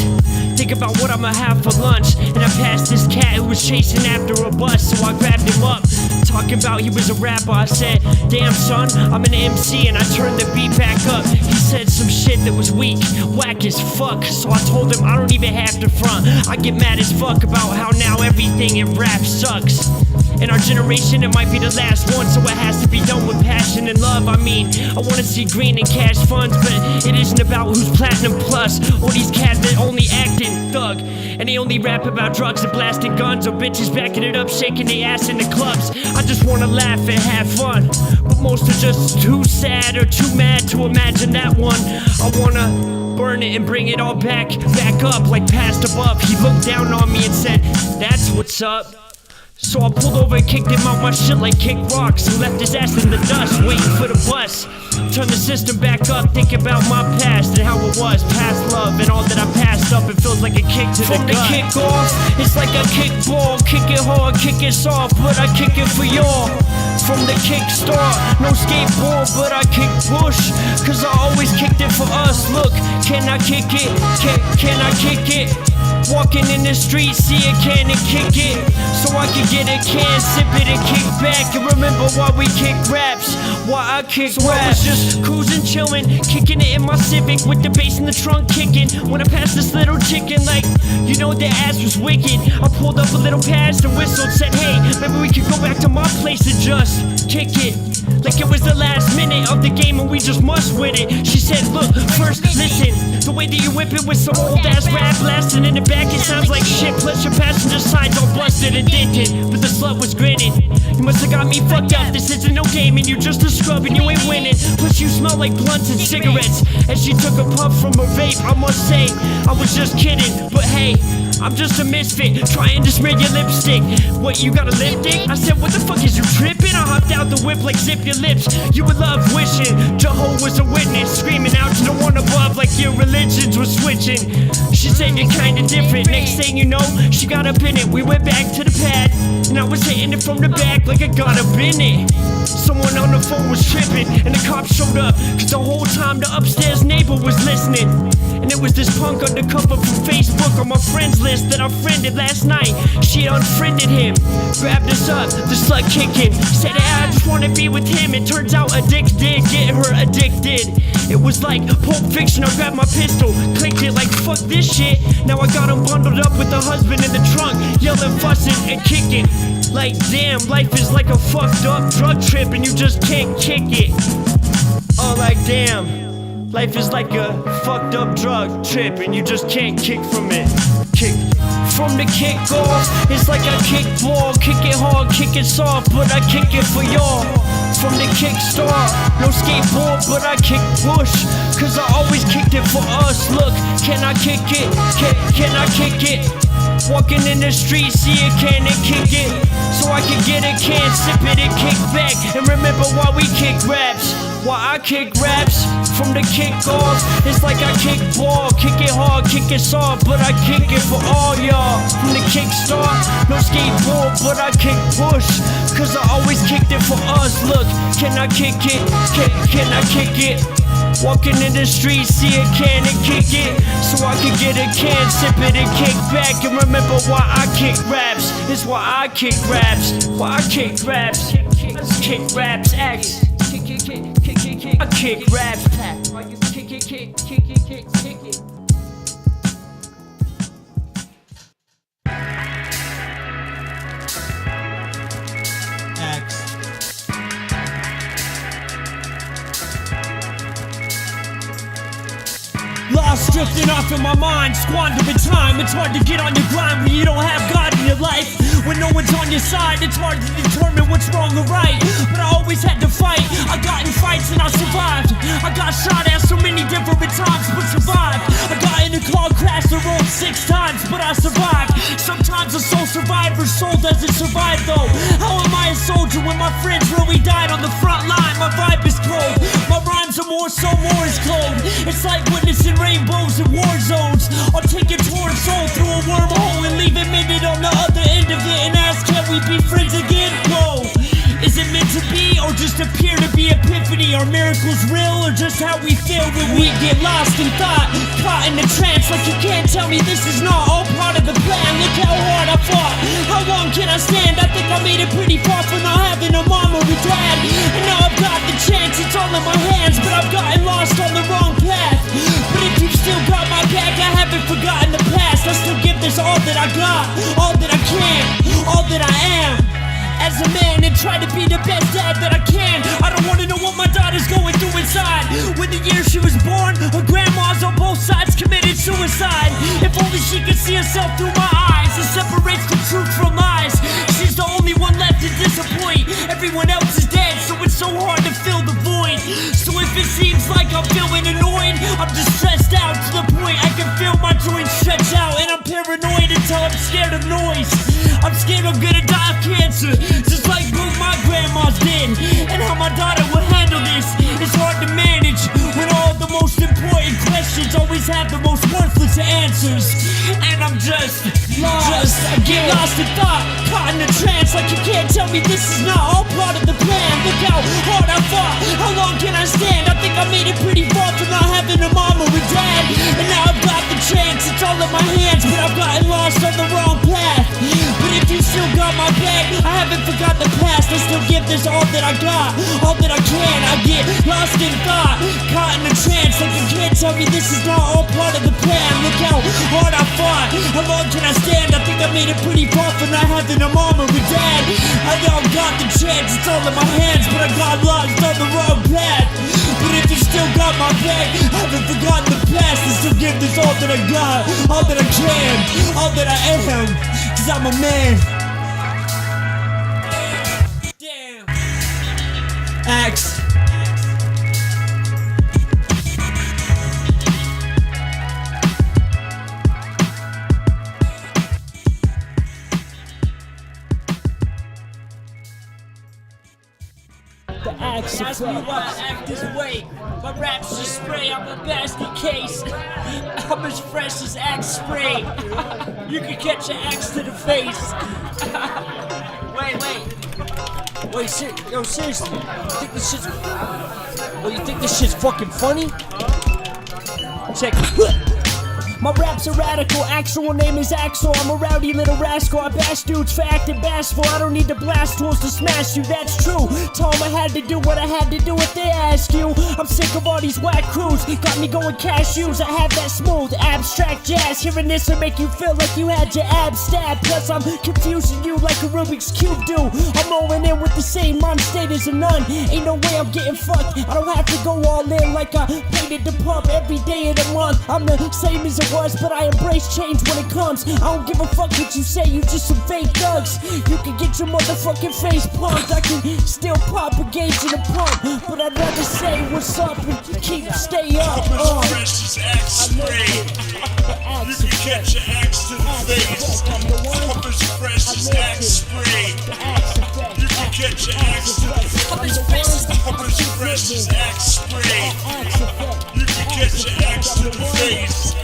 Think about what I'ma have for lunch, and I passed this cat who was chasing after a bus, so I grabbed him up. Talking about he was a rapper, I said, damn son, I'm an MC, and I turned the beat back up. He said some shit that was weak, whack as fuck, so I told him I don't even have to front. I get mad as fuck about how now everything in rap sucks. In our generation, it might be the last one, so it has to be done with passion and love. I mean, I wanna see green and cash funds, but it isn't about who's platinum plus, or these cats that only acting thug, and they only rap about drugs and blasting guns, or bitches backing it up, shaking their ass in the clubs. I just wanna laugh and have fun, but most are just too sad or too mad to imagine that one. I wanna burn it and bring it all back up like past above. He looked down on me and said, that's what's up. So I pulled over and kicked him out my shit like kick rocks, and left his ass in the dust, waiting for the bus. Turn the system back up, think about my past and how it was, past love and all that I passed up. It feels like a kick to the gut. From the kick off, it's like a kickball, kick it hard, kick it soft, but I kick it for y'all. From the kick start, no skateboard, but I kick push, cause I always kicked it for us. Look, can I kick it? Can I kick it? Walking in the street, see a can and kick it, so I can get a can, sip it and kick back, and remember why we kick raps, why I kick raps. I was just cruising, chilling, kicking it in my Civic with the bass in the trunk kicking, when I passed this little chicken like, you know, their ass was wicked. I pulled up a little past and whistled, said hey, maybe we could go back to my place and just kick it. like it was the last minute of the game and we just must win it. She said, look, first listen, the way that you whip it with some old ass rap blasting in the back, it sounds like shit, plus your passenger side's all busted and dented, but the slut was grinning. You must have got me fucked up, this isn't no game and you just a scrub and you ain't winning. Plus you smell like blunts and cigarettes. As she took a puff from her vape, I must say, I was just kidding, but hey, I'm just a misfit, trying to smear your lipstick. What, you got a lip dick? I said, what the fuck is you tripping? I hopped out the whip like zip your lips. You would love wishing Jehovah was a witness, screaming out to the one above like your religions were switching. She said you're kinda different. Next thing you know, she got up in it. We went back to the pad, and I was hitting it from the back like I got up in it. Someone on the phone was tripping, and the cops showed up, cause the whole time the upstairs neighbor was listening. And it was this punk undercover from Facebook on my friends list that I friended last night. She unfriended him, grabbed us up, the slut kicking. Said, hey, I just wanna be with him. It turns out a dick did get her addicted. It was like Pulp Fiction. I grabbed my pistol, clicked it like fuck this shit. Now I got him bundled up with the husband in the trunk, yelling, fussing, and kicking. Like damn, life is like a fucked up drug trip and you just can't kick it. Oh, like damn, life is like a fucked up drug trip and you just can't kick from it. Kick. From the kick-off, it's like I kick ball, kick it hard, kick it soft, but I kick it for y'all. From the kickstart, no skateboard, but I kick push, cause I always kicked it for us. Look, can I kick it? Can I kick it? Walking in the street, see a can and kick it, so I can get a can, sip it and kick back, and remember why we kick raps. Why I kick raps from the kick-off, it's like I kick ball, kick it hard, kick it soft, but I kick it for all y'all. From the kickstart, no skateboard, but I kick push, cause I always kicked it for us. Look, can I kick it? Can I kick it? Walking in the street, see a can and kick it, so I can get a can, sip it and kick back, and remember why I kick raps. It's why I kick raps, why I kick raps. Let's kick raps, X. I kick raps, kick it. Lost, drifting off in my mind, squandering time. It's hard to get on your grind when you don't have God in your life. When no one's on your side, it's hard to determine what's wrong or right. But I always had to fight. I got in fights and I survived. I got shot at so many different times, but survived. I got in a car crash and rolled 6 times, but I survived. Sometimes a soul survivor's soul doesn't survive though. How am I a soldier when my friends really died on the front line? My vibe is cold. My rhymes are more so more is cold. It's like witnessing rainbows and war zones. I'll take your torn soul through a wormhole and leave it minted on the other end of it and ask, can we be friends again? Whoa. Is it meant to be or just appear to be epiphany? Are miracles real or just how we feel when we get lost in thought? Caught in a trance like you can't tell me this is not all part of the plan. Look how hard I fought. How long can I stand? I think I made it pretty far from not having a mom or a dad. And now I've got the chance, it's all in my hands, but I've gotten lost on the wrong path. But if you've still got my back, I haven't forgotten the past. I still give this all that I got, all that I can, all that I am. As a man and try to be the best dad that I can. I don't wanna know what my daughter's going through inside. When the year she was born, her grandmas on both sides committed suicide. If only she could see herself through my eyes. It separates the truth from lies. She's the only one left to disappoint. Everyone else is dead, so it's so hard to fill the void. So if it seems like I'm feeling annoyed, I'm just stressed out to the point I can feel my joints stretch out. And I'm paranoid until I'm scared of noise. I'm scared I'm gonna die of cancer, just like both my grandmas did. And how my daughter will handle this, it's hard to manage when all the most important questions always have the most worthless answers. And I'm just lost. I get lost in thought, caught in a trance like you can't tell me this is not all part of the plan. Look how hard I fought, how long can I stand? I think I made it pretty far from not having a mom or a dad. And now I've got the chance, it's all in my hands, but I've gotten lost on the wrong path. But if you still got my back, I haven't forgot the past. I still give this all that I got, all that I can. I get lost in thought, caught in a trance like you can't tell me this is not all part of the plan. Look how hard I fought, how long can I stand? I think I made it pretty far from not having a mom or a dad. I now got the chance, it's all in my hands, but I got lost on the wrong path. But if you still got my back, haven't forgotten the past, and still give this all that I got, all that I can, all that I am, cause I'm a man. Damn. Axe. The axe. Ask me why I act this way. My raps just spray on my basket case. I'm as fresh as axe spray. You can catch an axe to the face. Yo, seriously, you think this shit's fucking funny? Check it. My raps are radical, actual name is Axel. I'm a rowdy little rascal, I bash dudes for acting bashful. I don't need the blast tools to smash you, that's true. Tell them I had to do what I had to do if they ask you. I'm sick of all these whack crews, got me going cashews. I have that smooth, abstract jazz. Hearing this will make you feel like you had your abs stabbed. Plus I'm confusing you like a Rubik's Cube do. I'm rolling in with the same mind state as a nun. Ain't no way I'm getting fucked, I don't have to go all in like I painted the pump every day of the month. I'm the same as it was, but I embrace change when it comes. I don't give a fuck what you say, you just some fake thugs. You can get your motherfucking face pumped. I can still pop a gauge in a pump, but I'd rather say what's up and stay up. Fresh as axe spray. You can catch your axe to the face. Up as fresh as axe spray. You can catch your axe to the face. Up as fresh as axe spray. You can catch your axe to the face.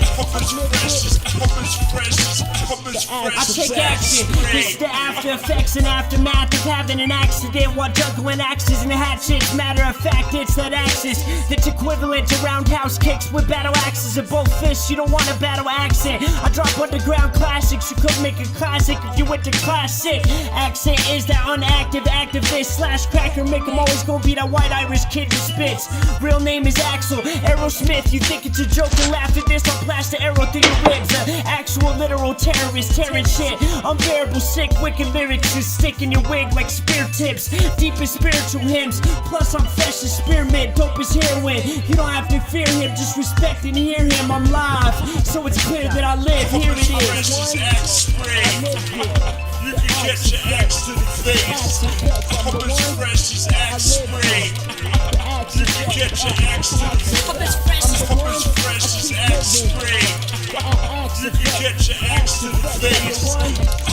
I take action. This is the after effects and aftermath of having an accident while juggling axes and hatchets. Matter of fact, it's that axis that's equivalent to roundhouse kicks with battle axes and both fists. You don't want a battle accent. I drop underground classics. You couldn't make a classic if you went to classic. Accent is that unactive activist slash cracker. Make him always gonna be that white Irish kid who spits. Real name is Axel Aerosmith. You think it's a joke and laugh at this? I'll blast the arrow through your ribs. Actual literal terrorist tearing shit. Unbearable sick wicked lyrics and stick in your wig like spear tips. Deepest spiritual hymns. Plus I'm fresh as spearmint, dope as heroin. You don't have to fear him, just respect and hear him. I'm live, so it's clear that I live. Here it is. You can catch your axe to the face. Up as fresh as axe spray. You can catch your axe to the face. Up as fresh as axe spray. You can catch your axe to the face.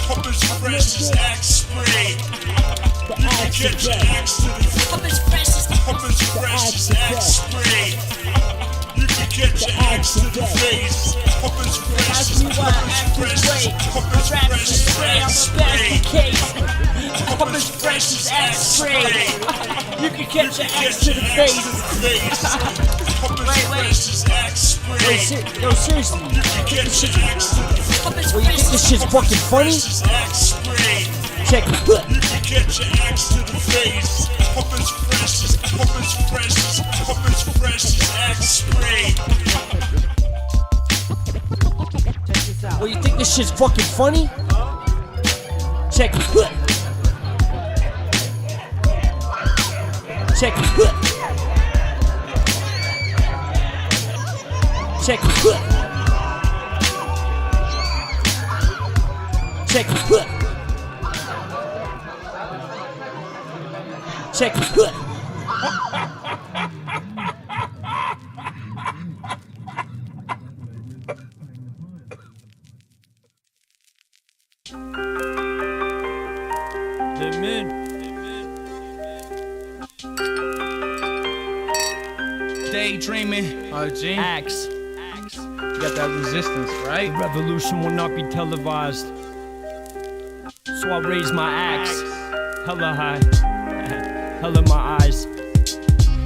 Up as fresh as axe spray. You can catch your axe to the face. Up as fresh as axe spray. You can catch your axe to the face. Up as fresh as spray. Up as fresh as axe spray. You can catch your axe to the face. Yo, seriously. You think this shit's fucking funny? Check it. You can catch your axe to the face. Up as fresh as axe spray. Well, you think this shit's fucking funny? Check it. Check it. Check it. Check it. Check it. Daydreaming, Gene. Axe. You got that resistance, right? The revolution will not be televised. So I raise my axe. Hella high. Hella my eyes.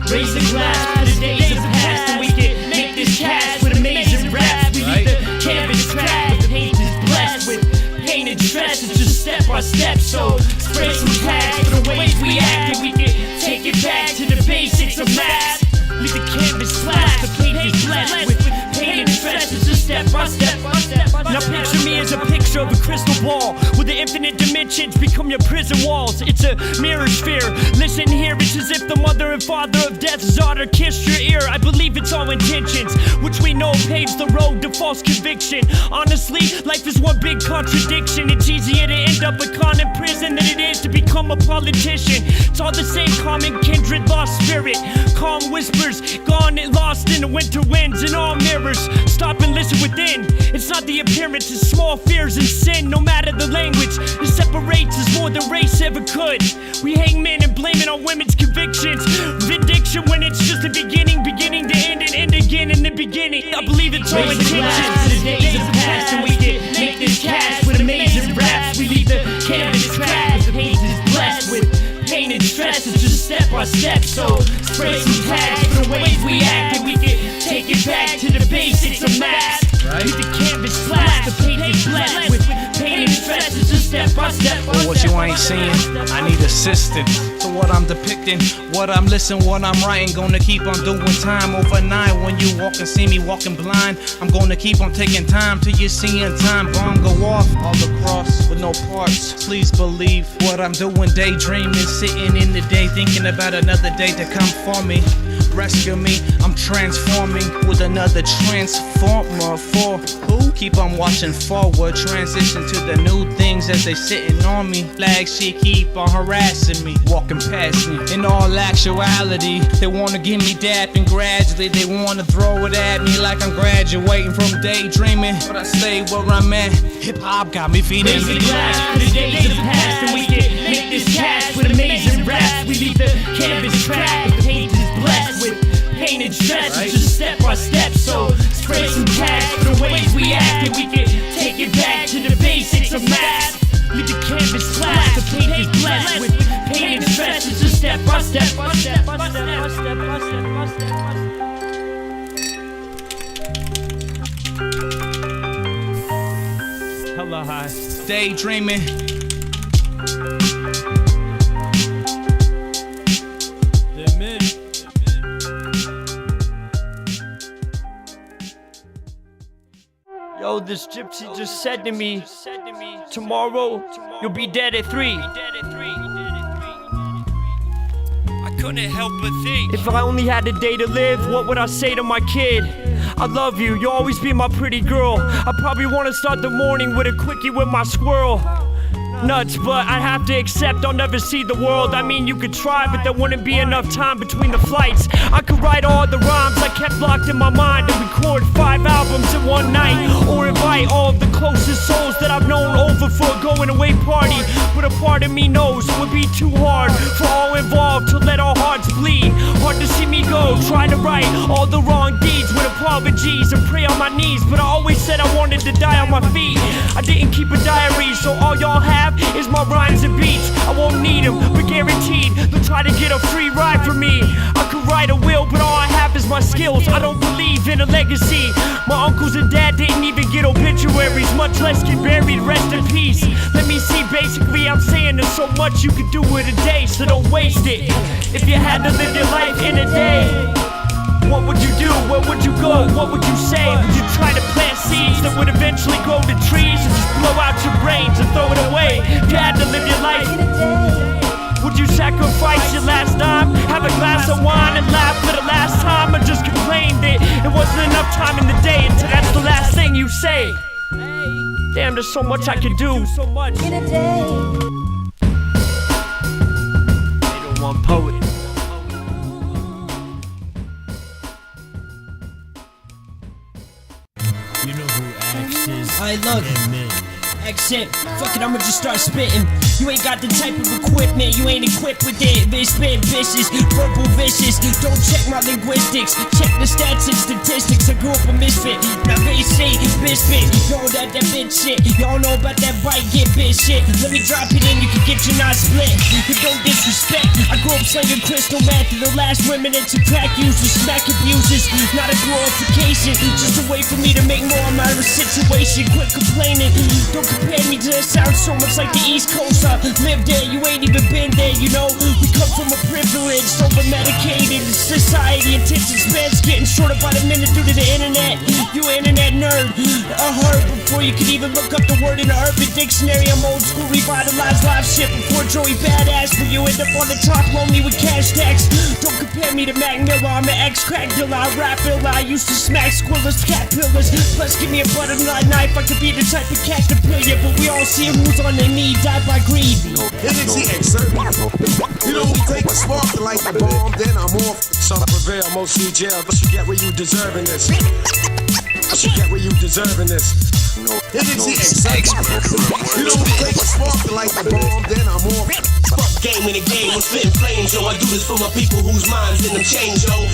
Raise the glass for the days of past, and we can make this cash with amazing raps. We leave the canvas cracked, the page is blessed with pain and stress. It's just step by step, so spread some tags for the ways we act, and we can take it back to the basics of math. Leave the canvas flat, the page is blessed with pain and stress. It's just step by step. Now picture me as a picture picture of a crystal ball where the infinite dimensions become your prison walls. It's a mirror sphere. Listen here, it's as if the mother and father of death's daughter kissed your ear. I believe it's all intentions, which we know paves the road to false conviction. Honestly, life is one big contradiction. It's easier to end up a con in prison than it is to become a politician. It's all the same common kindred, lost spirit. Calm whispers, gone and lost in the winter winds and all mirrors. Stop and listen within. It's not the appearance, it's small fears and sin. No matter the language, it separates us more than race ever could. We hang men and blame it on women's convictions. Vindiction when it's just the beginning, beginning to end and end again in the beginning. I believe it's all intentions. The days of past and we can make this cash with amazing raps. We leave the canvas cracked. The page is blessed with pain and stress. It's just step by step. So spray some tags for the ways we act, and we can take it back to the basics of math. Leave the canvas flat, the page is blessed with pain and stress. It's just step by step. But what you ain't seeing, I need assistance. So what I'm depicting, what I'm listening, what I'm writing, gonna keep on doing time overnight. When you walk and see me walking blind, I'm gonna keep on taking time till you see in time. Bomb go off all across with no parts. Please believe what I'm doing, daydreaming, sitting in the day, thinking about another day to come for me. Rescue me, I'm transforming with another transformer. For who? Keep on watching forward, transition to the new things as they sitting on me. Flag shit keep on harassing me, walking past me. In all actuality, they wanna give me dap, and gradually they wanna throw it at me like I'm graduating from daydreaming. But I stay where I'm at. Hip hop got me feeding me. The days of past, and we can make this cash with amazing raps. We leave the canvas cracked, the page is blessed with pain and stress. It's just step by step. So spray some tags for the ways we act, and we can take it back to the basics of math. Leave the canvas flat, the page is blessed with pain and stress. It's just step by step. Hella high. Daydreaming. Yo, this gypsy just said to me, tomorrow you'll be dead at 3. I couldn't help but think, if I only had a day to live, what would I say to my kid? I love you, you'll always be my pretty girl. I probably wanna start the morning with a quickie with my squirrel. Nuts, but I'd have to accept I'll never see the world. I mean, you could try, but there wouldn't be enough time between the flights. I could write all the rhymes I kept locked in my mind and record 5 albums in one night, or invite all of the closest souls that I've known over for a going away party. But a part of me knows it would be too hard for all involved to let our hearts bleed. Hard to see me go, trying to right all the wrong deeds with apologies and pray on my knees. But I always said I wanted to die on my feet. I didn't keep a diary, so all y'all have is my rhymes and beats. I won't need them, but guaranteed they'll try to get a free ride from me. I could write a will, but all I have is my skills. I don't believe in a legacy. My uncles and dad didn't even get obituaries, much less get buried, rest in peace. Let me see, basically I'm saying there's so much you could do with a day, so don't waste it. If you had to live your life in a day, what would you do? Where would you go? What would you say? Would you try to plant seeds that would eventually grow to trees, or just blow out your brains and throw it away? If you had to live your life, would you sacrifice your last dime? Have a glass of wine and laugh for the last time, or just complain that it wasn't enough time in the day until that's the last thing you say? Damn, there's so much I could do. In a day. 801 poet. You know who Axe is. Alright, look. Accent, fuck it, I'ma just start spitting. You ain't got the type of equipment, you ain't equipped with it. Bitch, spit vicious, verbal vicious. Don't check my linguistics, check the stats and statistics. I grew up a misfit, now bitch say, bitch spit. Y'all that bitch shit, y'all know about that bite, get bitch shit. Let me drop it in, you can get your knot split. But don't disrespect, I grew up slinging crystal meth. The last remnants of crack users, smack abusers. Not a glorification, just a way for me to make more of my situation. Quit complaining, don't compare me to that sounds so much like the East Coast. I live there, you ain't even been there, you know. We come from a privileged, over-medicated society. Attention spans getting shorter by the minute due to the internet. You internet nerd, I heard before you can even look up the word in the urban dictionary. I'm old school, revitalized live shit before Joey Badass. But you end up on the top lonely with cash tax. Don't compare me to Mac Miller, I'm an ex-crack dealer. I rap ill, I used to smack squillers, cat pillars. Plus give me a butter knife, I could be the type of cat to pill ya. But we all see who's on their knee, died by greed. Energy exert. You know we take a spark to light the bomb, then I'm off. Some prevail, mostly jail, but you get where you deserving this. You get where you deserving this. Energy exert. You know we take a spark to light the bomb, then I'm off. Fuck game in the game, I'm spitting flames, yo. I do this for my people whose minds in them change, yo.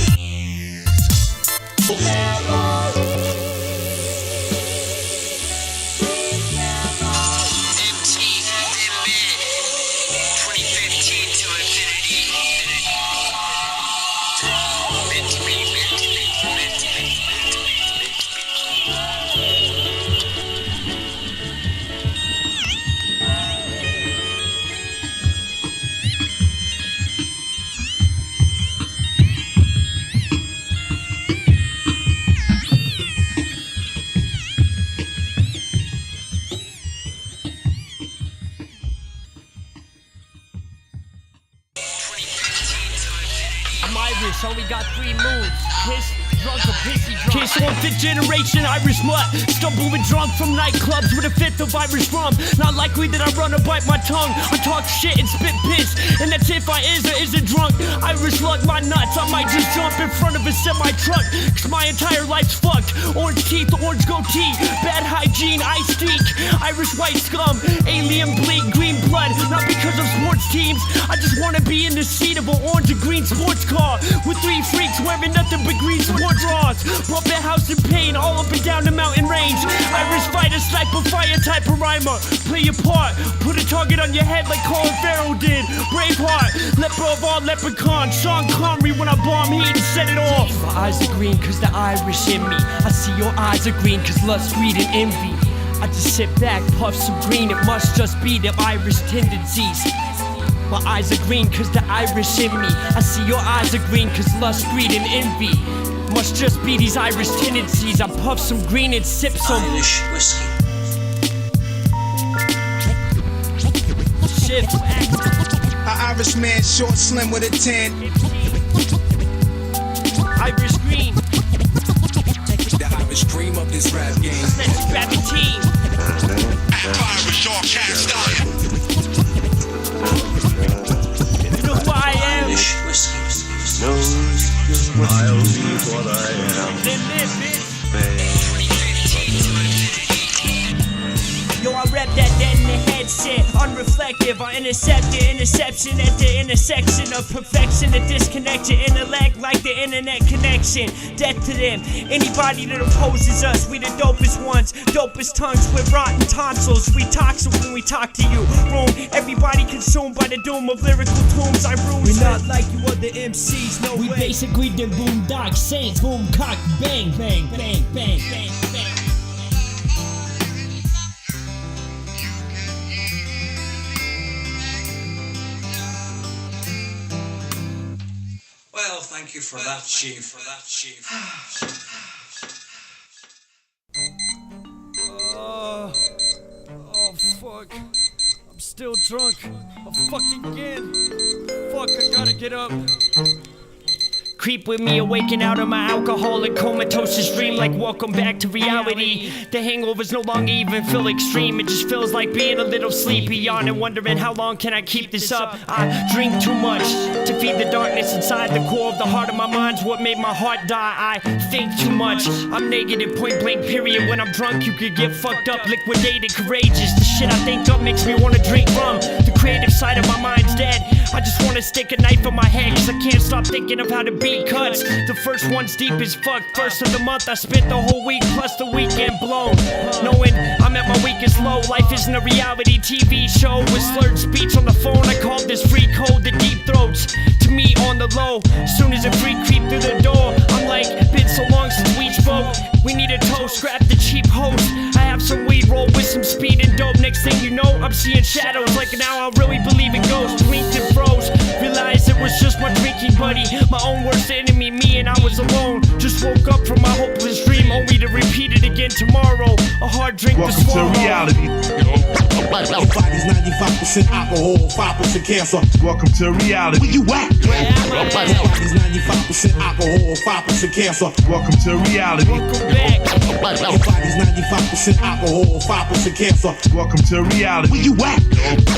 Only got 3 moves: piss, drunk, or pissy drunk. Kiss on 5th generation Irish mutt. Stumbling drunk from nightclubs with a 5th of Irish rum. Not likely that I run or bite my tongue. I talk shit and spit piss, and that's if I is or isn't drunk. Irish lug my nuts, I might just jump in front of a semi-truck, cause my entire life's fucked. Orange teeth, orange goatee, bad hygiene, I steak. Irish white scum, alien bleak, green blood. Not because of sports teams, I just wanna be in the seat of an orange and green sports car with 3 freaks wearing nothing but green sport draws. Bump that house in pain all up and down the mountain range. Irish fighter, sniper, fire type of rhymer. Play your part, put a target on your head like Colin Farrell did. Braveheart, leper of all leprechauns. Sean Connery when I bomb heat and set it off. My eyes are green cause the Irish in me. I see your eyes are green cause lust, greed, and envy. I just sit back, puff some green. It must just be them Irish tendencies. My eyes are green cause the Irish in me. I see your eyes are green cause lust, greed, and envy. Must just be these Irish tendencies. I puff some green and sip some Irish whiskey. Shift. An Irish man, short, slim with a tan. Irish green. The Irish cream of this rap game. Let's grab a team. Irish all cast iron. You know who I am. Irish whiskey. I'll be what I am. Yo, I rep that dead in the head shit. Unreflective, I intercept the interception at the intersection of perfection. To disconnect your intellect like the internet connection. Death to them, anybody that opposes us. We the dopest ones, dopest tongues with rotten tonsils. We toxic when we talk to you. Room, everybody consumed by the doom of lyrical tombs. I bruise. We're not like you other MCs, no We way. basically the boondock saints. Boom, cock, bang, bang, bang, bang, bang, bang. Well, thank you for that, Chief. Oh, fuck. I'm still drunk. I'm fucking again. Fuck, I gotta get up. Creep with me, awaken out of my alcoholic comatose dream like welcome back to reality. The hangovers no longer even feel extreme. It just feels like being a little sleepy, yawning, wondering how long can I keep this up. I drink too much to feed the darkness inside the core of the heart of my mind's what made my heart die. I think too much. I'm negative, point blank, period. When I'm drunk, you could get fucked up, liquidated, courageous. The shit I think up makes me wanna drink rum. The creative side of my mind's dead. I just wanna stick a knife in my head, cause I can't stop thinking of how to beat cuts. The first one's deep as fuck. First of the month, I spent the whole week plus the weekend blown. Knowing I'm at my weakest low. Life isn't a reality TV show with slurred speech on the phone. I called this free code the deep throats. To me on the low. Soon as a freak creep through the door, I'm like, been so long since we spoke. We need a toast, scrap the cheap host. I have some weed, roll with some speed and dope. Next thing you know, I'm seeing shadows. Like now I really believe in ghosts. Blinked and froze. Realized it was just my drinking buddy, my own worst enemy, me, and I was alone. Just woke up from my hopeless dream, only to repeat it again tomorrow. A hard drink to swallow. Welcome to reality. Your body's 95% alcohol, 5% cancer. Welcome to reality. Where you at? Your body's 95% alcohol, 5% cancer. Welcome to reality. Welcome back. Your body's 95% alcohol, 5% cancer. Welcome to reality. Where you at?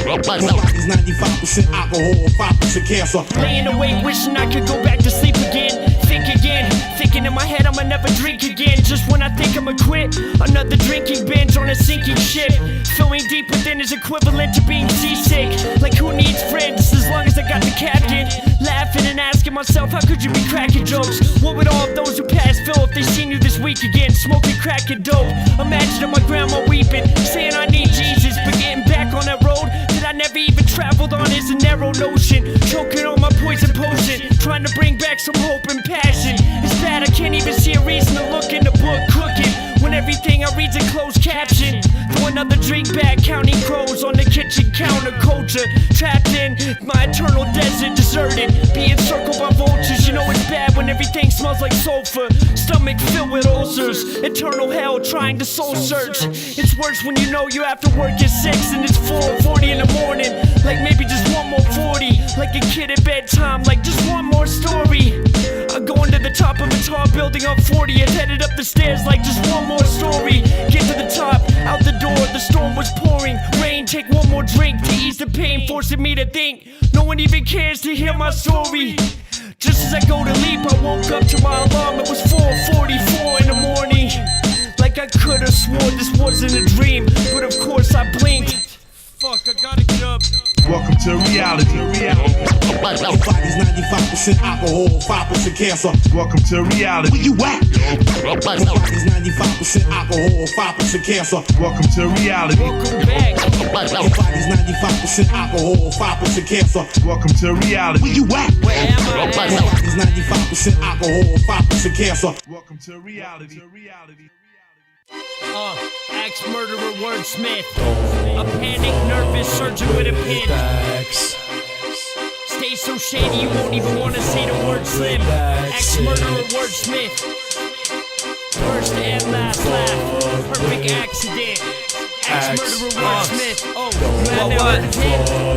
Your body's 95% alcohol, 5% cancer. Laying awake, wishing I could go back to sleep again. Think again, thinking in my head I'ma never drink again. Just when I think I'ma quit, another drinking binge on a sinking ship. Feeling deep within is equivalent to being seasick. Like who needs friends as long as I got the captain? Laughing and asking myself, how could you be cracking jokes? What would all of those who passed feel if they seen you this week again, smoking crack and dope? Imagining my grandma weeping, saying I need Jesus, but getting back on that road that I never even traveled on is a narrow notion. Choking on my poison potion, trying to bring back some hope and passion. It's bad I can't even see a reason to look in the book crooked when everything I read's a closed caption. Throw another drink back, counting crows on the kitchen counter. Culture trapped in my eternal desert, deserted, being circled by vultures. You know it's bad when everything smells like sulfur. Stomach filled with ulcers, eternal hell trying to soul search. It's worse when you know you have to work at 6 and it's 4:40 in the morning. Like maybe just one more 40, like a kid at bedtime, like just one more story. I'm going to the top of a tall building on 40 and headed up the stairs like just one more story. Get to the top, out the door, the storm was pouring. Rain, take one more drink to ease the pain, forcing me to think no one even cares to hear my story. Just as I go to leap, I woke up to my alarm. It was 4:44 in the morning. Like I could've swore this wasn't a dream, but of course I blinked. Fuck, I gotta get up. Welcome to reality. Your body's 95% alcohol, 5% cancer. Welcome to reality. Where you at? Your body's 95% alcohol, 5% cancer. Welcome to reality. Welcome back. Your body's 95% alcohol, 5% cancer. Welcome to reality. Where you at? Where am I Your at? body's 95% alcohol, 5% cancer. Welcome to reality. Axe murderer wordsmith. A panic, nervous surgeon with a pen. Stay so shady you won't even wanna say the word slim. Axe murderer wordsmith. First and last laugh. Perfect accident. Axe murderer wordsmith. Oh, what?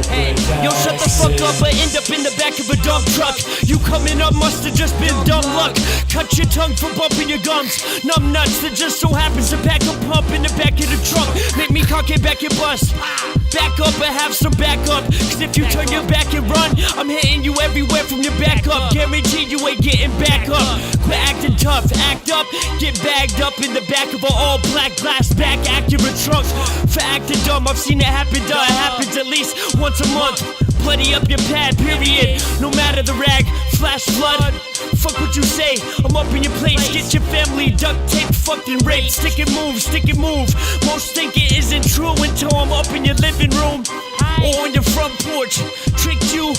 Hey, yo, shut the fuck up or end up in the back of a dump truck. You coming up must have just been dumb luck. Cut your tongue for bumping your gums. Numb nuts that just so happens to pack a pump in the back of the trunk. Make me cock it back and bust. Back up and have some backup. Cause if you turn your back and run, I'm hitting you everywhere from your back up. Guaranteed you ain't getting back up. Quit acting tough, act up. Get bagged up in the back of an all black glass back accurate trunk. For acting dumb, I've seen it happen, duh. It happens at least once a month. Bloody up your pad, period. No matter the rag, flash flood. Fuck what you say, I'm up in your place. Get your family duct taped, fucked and raped. Stick and move, stick and move. Most think it isn't true until I'm up in your living room or on your front porch. Tricked you.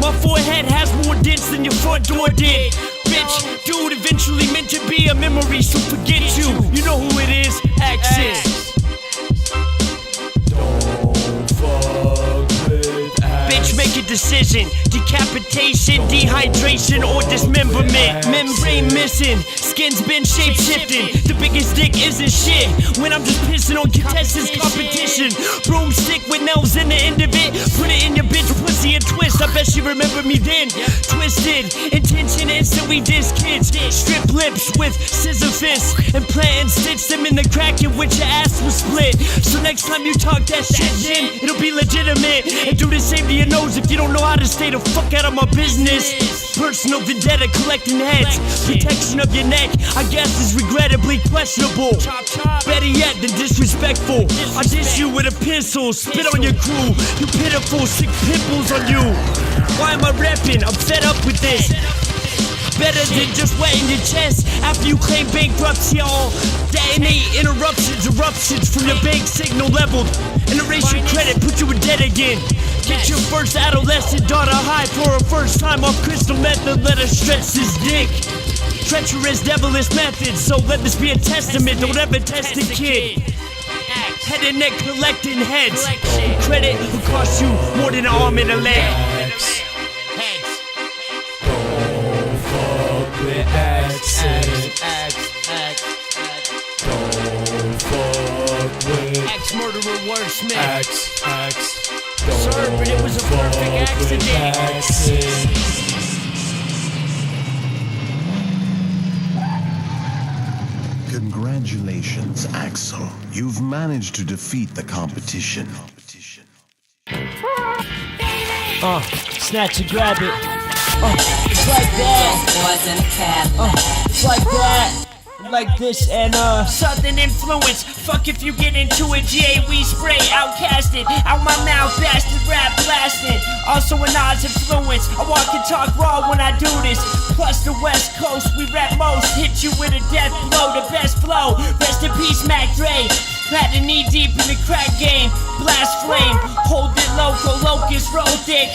My forehead has more dents than your front door did. Bitch, dude, eventually meant to be a memory, so forget you. You know who it is, Accent. Bitch, make a decision. Decapitation, dehydration, or dismemberment. Membrane missing, skin's been shape-shifting. The biggest dick isn't shit when I'm just pissing on contestants' competition. Broomstick with nails in the end of it. Put it in your bitch pussy and twist. I bet she remembered me then. Twisted, intention instant we diss kids. Strip lips with scissor fists. Implant and stitch them in the crack in which your ass was split. So next time you talk that shit, then it'll be legitimate. And do the same to your nose if you don't know how to stay the fuck out of my business. Personal vendetta, collecting heads. Protection of your neck, I guess is regrettably questionable. Better yet than disrespectful. I diss you with a pencil, spit on your crew. You pitiful, sick pimples on you. Why am I rapping? I'm fed up with this. Better than just wetting your chest after you claim bankruptcy. All detonate interruptions, eruptions from your bank signal leveled. And erase your credit, put you in debt again. Get your first adolescent daughter high for her first time off crystal method. Let her stretch this dick. Treacherous, devilish methods. So let this be a testament. Don't ever test a kid. Head and neck collecting heads. Credit will cost you more than an arm and a leg. Don't fuck with Ex-murderer wordsmith. Sir, but it was a perfect accident. Congratulations, Axel. You've managed to defeat the competition. Snatch and grab it. It's like that. It's like that. Like this and Southern influence. Fuck if you get into it. GA we spray outcasted. Out my mouth bastard rap blasted. Also an Oz influence. I walk and talk raw when I do this. Plus the West Coast we rap most. Hit you with a death blow. The best flow. Rest in peace Mac Dre. Had a knee deep in the crack game. Blast flame. Hold it local. Locust roll thick.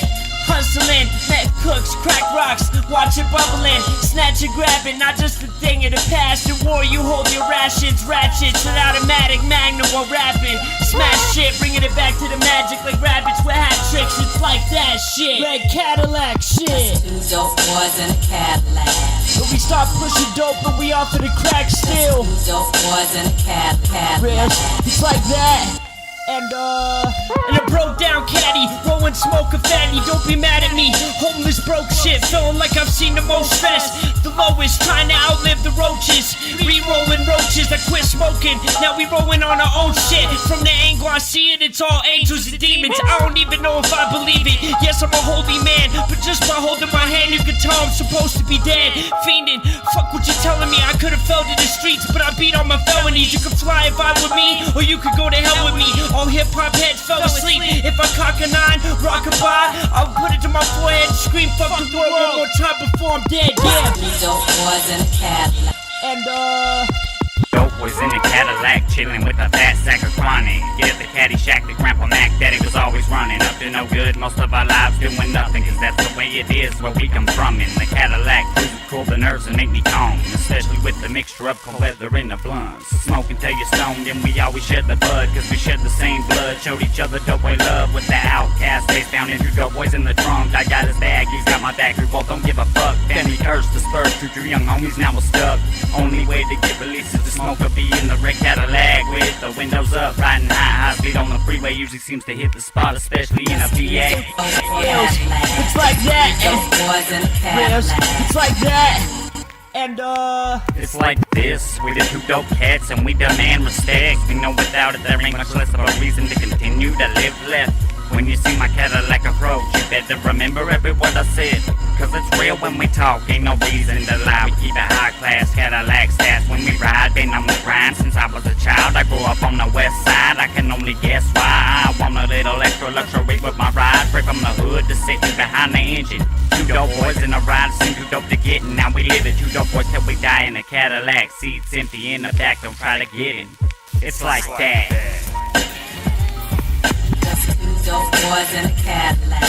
Hustling, meth cooks, crack rocks, watch it bubbling, snatch and grab it, not just a thing of the past. In war, you hold your rations, ratchets, an automatic magnum while rapping. Smash shit, bringing it back to the magic like rabbits with hat tricks. It's like that shit. Red Cadillac shit. Two dope boys in a Cadillac. But we start pushing dope, but we offer the crack still. Two dope boys in a Cadillac. It's like that. And a broke down caddy, rolling smoke a fatty. Don't be mad at me, homeless broke shit, feeling like I've seen the most stress. The lowest, trying to outlive the roaches. Re-rolling roaches, I quit smoking. Now we rolling on our own shit. From the angle I see it, it's all angels and demons. I don't even know if I believe it. Yes, I'm a holy man, but just by holding my hand, you can tell I'm supposed to be dead. Fiending, fuck what you telling me. I could've fell to the streets, but I beat all my felonies. You could fly and vibe with me, or you could go to hell with me. All hip-hop heads fell asleep. If I cock a 9, rock a bar, I'll put it to my forehead and scream fuck the world one more time before I'm dead, yeah. Dope boys in a Cadillac. And Dope was in the Cadillac, chillin' with a fat sack of chronic. Get the caddy shack, the grandpa Mac daddy was always running. Up to no good, most of our lives doing nothing, cause that's the way it is where we come from. In the Cadillac, cruising cool the nerves and make me calm, especially with the mixture of cold weather in the blunts. Smoke until you're stoned, and we always shed the bud, cause we shed the same blood. Showed each other dope way love with the outcast face down in two dope boys in the drums. I got his bag, he's got my bag, we both don't give a fuck. Family cursed, dispersed, two young homies now we're stuck. Only way to get released is to smoke a bee in the red Cadillac with the windows up, riding high speed on the freeway. Usually seems to hit the spot, especially in a VA. It's like that. It's like that. And it's like this, we the two dope cats and we demand respect. We know without it there ain't much less of a reason to continue to live left. When you see my Cadillac approach, you better remember every word I said, cause it's real when we talk, ain't no reason to lie. We keep it high class, Cadillac stats when we ride. Been on the grind since I was a child. I grew up on the west side, I can only guess why. I want a little extra luxury with my ride. Straight from the hood to sitting behind the engine. Two dope boys in a ride, seem too dope to get in. Now we live it, two dope boys till we die in a Cadillac. Seats empty in the back, don't try to get in. It's like that. Dope boys in a Cadillac.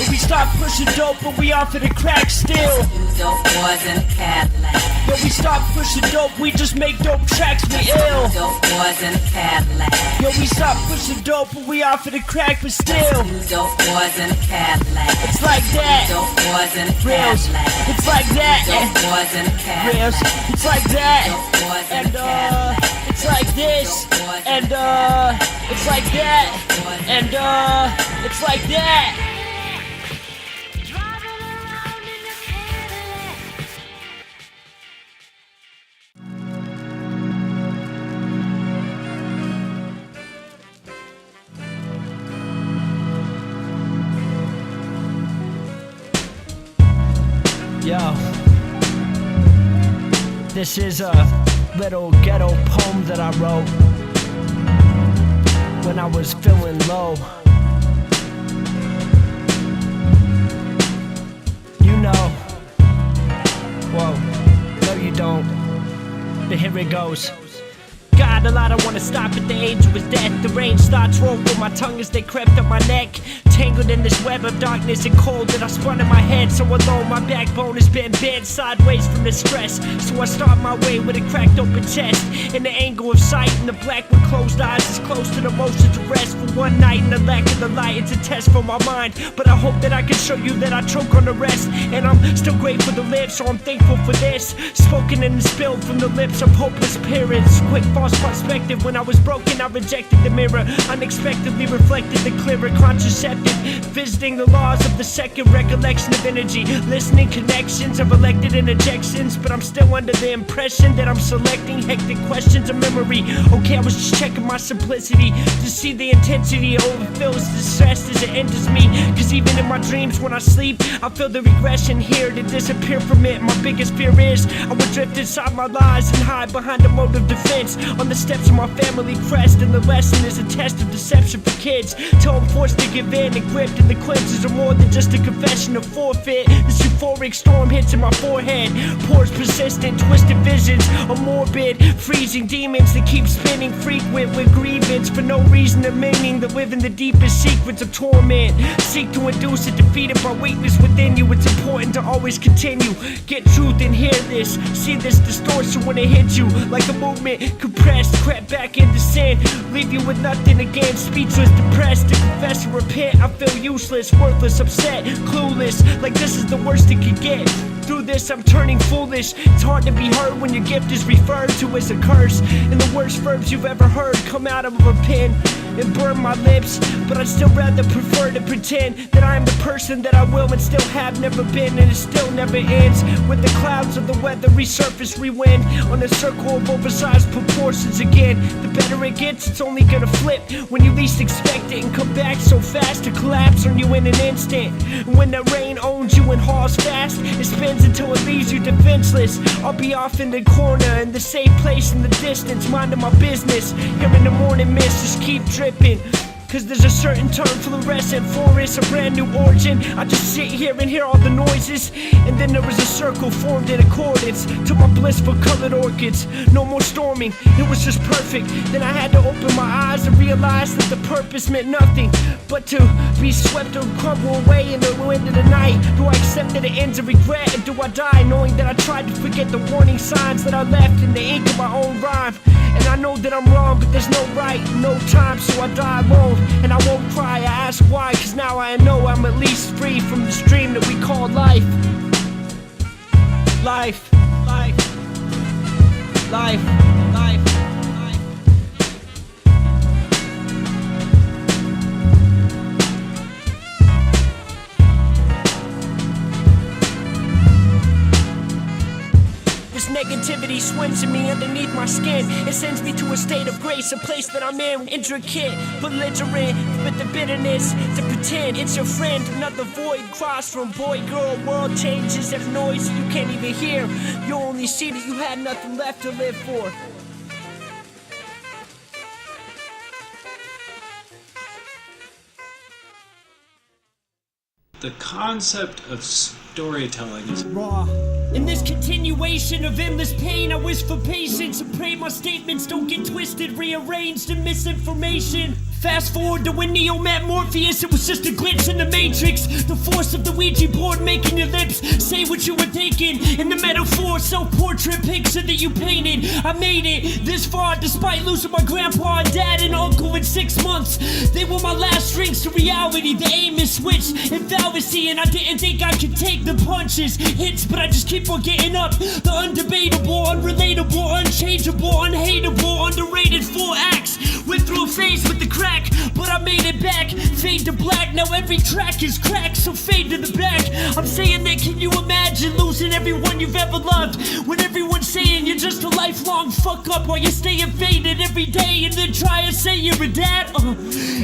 We start pushing dope, but we offer the crack still. Dope boys in a Cadillac. But we start pushing dope, we just make dope tracks, we ill. Dope boys in a Cadillac. Yo, we stop pushing dope, but we offer the crack, but still. Dope boys in a Cadillac. It's like that. Dope boys in a Cadillac. It's like that. Dope boys in a Cadillac. It's like that. Dope boys in a And Cadillac. it's like this. And it's like that. And it's like that. Yo, this is a little ghetto poem that I wrote when I was feeling low. You know, whoa, no you don't, but here it goes. God, a lot I wanna stop at the age of his death. The rain starts rolling with my tongue as they crept up my neck. Tangled in this web of darkness and cold that I spun in my head. So alone, my backbone has been bent sideways from the stress. So I start my way with a cracked open chest, and the angle of sight and the black with closed eyes is close to the motion to rest. For one night and the lack of the light, it's a test for my mind. But I hope that I can show you that I choke on the rest. And I'm still grateful to live, so I'm thankful for this. Spoken and spilled from the lips of hopeless parents. Quick false perspective, when I was broken I rejected the mirror. Unexpectedly reflected the clearer contraceptive. Visiting the laws of the second, recollection of energy. Listening connections of elected interjections. But I'm still under the impression that I'm selecting hectic questions of memory. Okay, I was just checking my simplicity to see the intensity overfills the stress as it enters me. Cause even in my dreams when I sleep, I feel the regression here to disappear from it. My biggest fear is I would drift inside my lies and hide behind a mode of defense on the steps of my family crest. And the lesson is a test of deception for kids, till I'm forced to give in and gripped. And the cleanses are more than just a confession of forfeit. This euphoric storm hits in my forehead, pours persistent, twisted visions of morbid, freezing demons that keep spinning, frequent with grievance for no reason or meaning, that live in the deepest secrets of torment. Seek to induce it, defeated by weakness within you. It's important to always continue. Get truth and hear this. See this distortion when it hits you, like a movement compressed, crept back into sin. Leave you with nothing again, speechless, depressed. To confess and repent, I feel useless, worthless, upset, clueless. Like this is the worst it could get. Through this I'm turning foolish. It's hard to be heard when your gift is referred to as a curse, and the worst verbs you've ever heard come out of a pen and burn my lips. But I'd still rather prefer to pretend that I am the person that I will and still have never been. And it still never ends with the clouds of the weather resurface, rewind on a circle of oversized proportions again. The better it gets, it's only gonna flip when you least expect it, and come back so fast to collapse on you in an instant. And when the rain owns you and hauls fast, it spins until it leaves you defenseless. I'll be off in the corner in the safe place in the distance, minding my business. Here in the morning mist, just keep dripping. Cause there's a certain term, fluorescent forest, a brand new origin. I just sit here and hear all the noises, and then there was a circle formed in accordance to my blissful colored orchids. No more storming, it was just perfect. Then I had to open my eyes and realize that the purpose meant nothing but to be swept or crumble away in the wind of the night. Do I accept that it ends in regret, or do I die knowing that I tried to forget the warning signs that I left in the ink of my own rhyme? And I know that I'm wrong, but there's no right, no time, so I die alone. And I won't cry, I ask why, cause now I know I'm at least free from this dream that we call life. Life, life, life, life. Negativity swims in me underneath my skin. It sends me to a state of grace, a place that I'm in, intricate, belligerent, with the bitterness to pretend it's your friend. Another void crossed from boy, girl, world changes, there's noise you can't even hear. You only see that you had nothing left to live for. The concept of storytelling is raw. In this continuation of endless pain, I wish for patience and pray my statements don't get twisted, rearranged, and misinformation. Fast forward to when Neo met Morpheus, it was just a glitch in the Matrix. The force of the Ouija board making your lips say what you were thinking. In the metaphor, self-portrait picture that you painted. I made it this far despite losing my grandpa and dad and uncle in 6 months. They were my last strings to reality. The aim is switched in fallacy, and I didn't think I could take the punches, hits, but I just keep on getting up. The undebatable, unrelatable, unchangeable, unhateable, underrated full acts. Went through a phase with the crack, but I made it back. Fade to black, now every track is cracked, so fade to the back. I'm saying that, can you imagine losing everyone you've ever loved, when everyone's saying you're just a lifelong fuck up, while you're staying faded every day and then try and say you're a dad?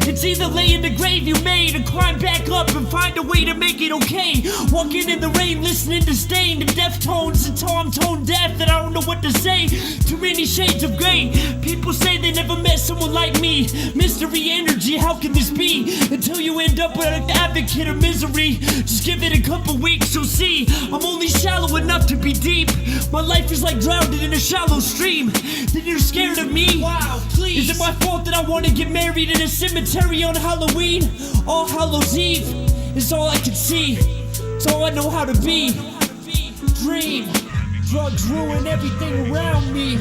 It's either lay in the grave you made or climb back up and find a way to make it okay. Walking in the rain, listening to Stain and Deftones until I'm tone deaf that I don't know what to say. Too many shades of gray. People say they never met someone like me. Mystery energy, how can this be? Until you end up with an advocate of misery. Just give it a couple weeks, you'll see I'm only shallow enough to be deep. My life is like drowned in a shallow stream. dream, then you're scared of me. Wow, please. Is it my fault that I want to get married in a cemetery on Halloween? All Hallows Eve is all I can see. It's all I know how to be. Dream. Drugs ruin everything around me.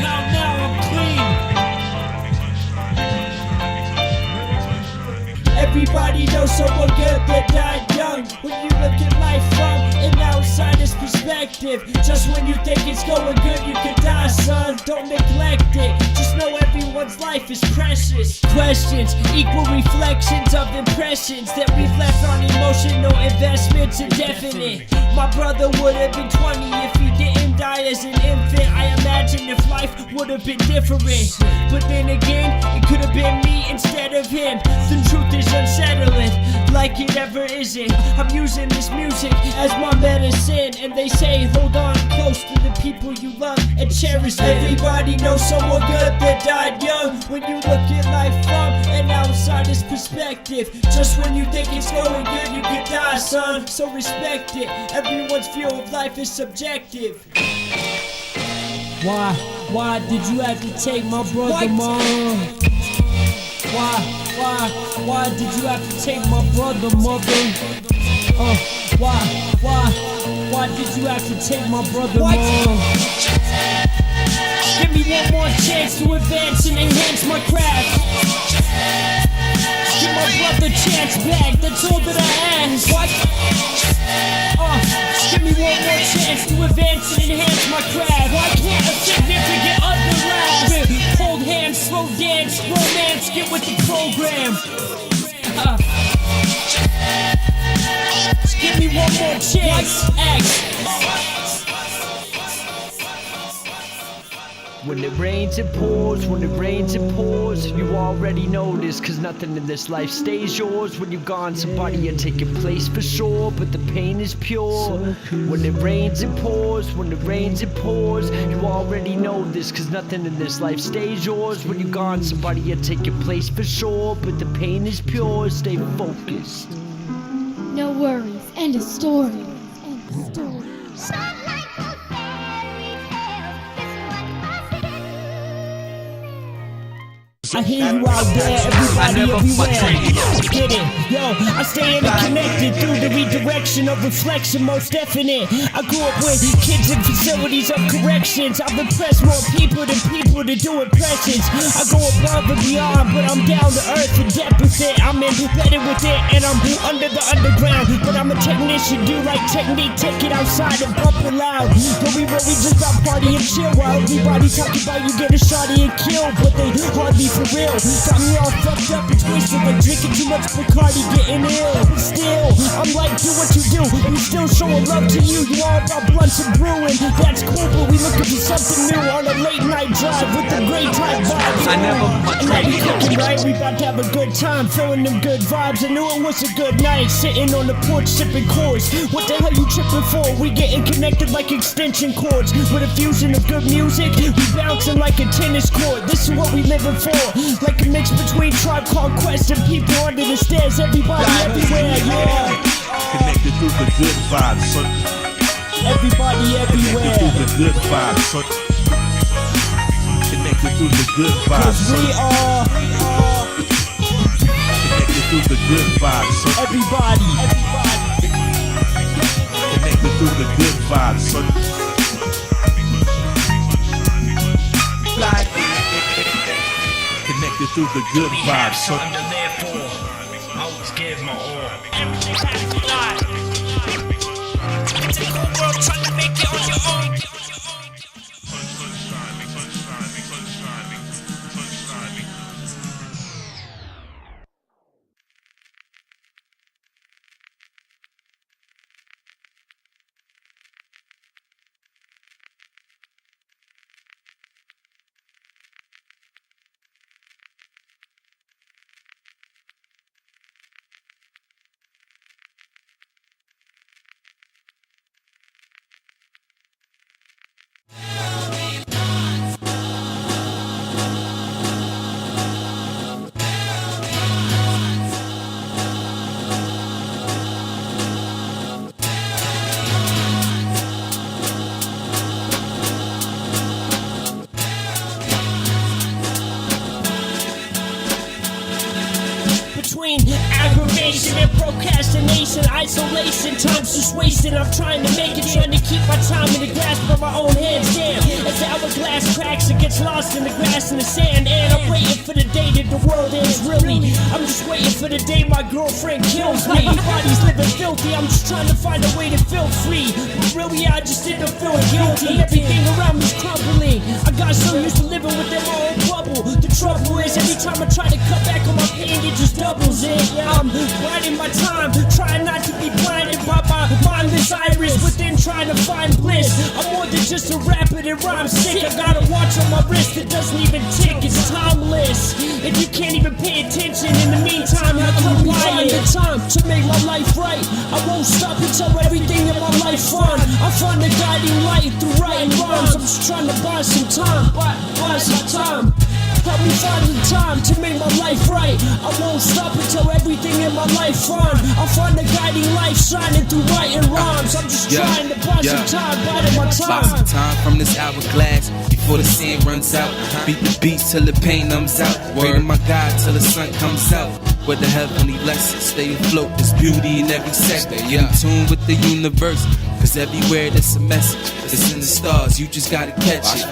Now I'm clean. Everybody knows someone good that died young. When you look at life from an outsider's perspective, just when you think it's going good, you could die, son. Don't neglect it. Just know everyone's life is precious. Questions equal reflections of impressions that we've left on emotional investments indefinite. My brother would have been 20 if he didn't die as an infant. I imagine if life would have been different, but then again, it could have been me instead of him. The truth is unsettling, like it ever isn't. I'm using this music as my medicine, and they say hold on close to the people you love and cherish them. Everybody knows someone good that died young. When you look at life from an outsider's perspective, just when you think it's going good, you could die, son. So respect it. Everyone's view of life is subjective. Why did you have to take my brother, Mom? Why did you have to take my brother, mother? Why did you have to take my brother, Mom? Give me one more chance to advance and enhance my craft. Give my brother chance back, that's all that I ask. Give me one more chance to advance and enhance my craft. Why can't a significant other last? Hold hands, slow dance, romance, get with the program. Give me one more chance. When it rains it pours, when it rains it pours. You already know this, cause nothing in this life stays yours. When you're gone, somebody will take your place for sure, but the pain is pure. When it rains it pours, when it rains it pours. You already know this, cause nothing in this life stays yours. When you're gone, somebody will take your place for sure, but the pain is pure. Stay focused. No worries, end of story. I hear you out there, everybody everywhere. Get it, yo, I stay interconnected through the redirection of reflection, most definite. I grew up with kids in facilities of corrections. I've impressed more people than people to do impressions. I go above and beyond, but I'm down to earth and depth with it. I'm embedded with it, and I'm under the underground. But I'm a technician, do right technique, take it outside and bump it loud. Don't we really just about party and chill while everybody talking about you get a shotty and kill, but they hardly for real. Got me all fucked up and twisted, like drinking too much Bacardi, getting ill. But still, I'm like, do what you do. We still showing love to you. You all about blunts and brewing. That's cool, but we looking for something new on a late night drive with the great type vibes. I never and we cooking, right? We about to have a good time, feeling them good vibes. I knew it was a good night, sitting on the porch sipping chords. What the hell you tripping for? We getting connected like extension cords with a fusion of good music. We bouncing like a tennis court. This is what we living for. Like a mix between Tribe Called Quest and people under the stairs. Everybody everywhere, yeah. Connected through the good vibes, son. Everybody everywhere. Connected through the good vibes, son. Connected through the good vibes, son. We are connected through the good vibes, son. Everybody. Connected through the good vibes, son. Connected through the good vibes, son. Always give my all. Everything has to lie. It's a cool world trying to make it on your own. chasing isolation, time's just wasted. I'm trying to make it, trying to keep my time in the grasp of my own hands. Damn, as the hourglass cracks, it gets lost in the grass and the sand. And I'm waiting for the day that the world ends. Really, I'm just waiting for the day my girlfriend kills me. Everybody's living filthy, I'm just trying to find a way to feel free. But really, I just end up feeling guilty. Everything around me's crumbling. I got so used to living within my own bubble. The trouble is, every time I try to cut back on my pain, it just doubles it. I'm biding my time, trying not to be blinded by my mindless iris within, trying to find bliss. I'm more than just a rapper that rhymes sick. I got a watch on my wrist that doesn't even tick. It's timeless. If you can't even pay attention in the meantime, how come you find the time to make my life right? I won't stop until everything in my life fun. I find the guiding light through writing rhymes. I'm just trying to buy some time, buy some time. Help me find the time to make my life right. I won't stop until everything in my life fun. I find the guiding light shining through writing rhymes. I'm just trying to buy some time, biding my time. Buy some time from this hourglass before the sand runs out. Beat the beats till the pain numbs out. Pray to my God till the sun comes out. With the heavenly lessons, stay afloat. There's beauty in every sector. Get in tune with the universe, cause everywhere there's a message. It's in the stars, you just gotta catch it.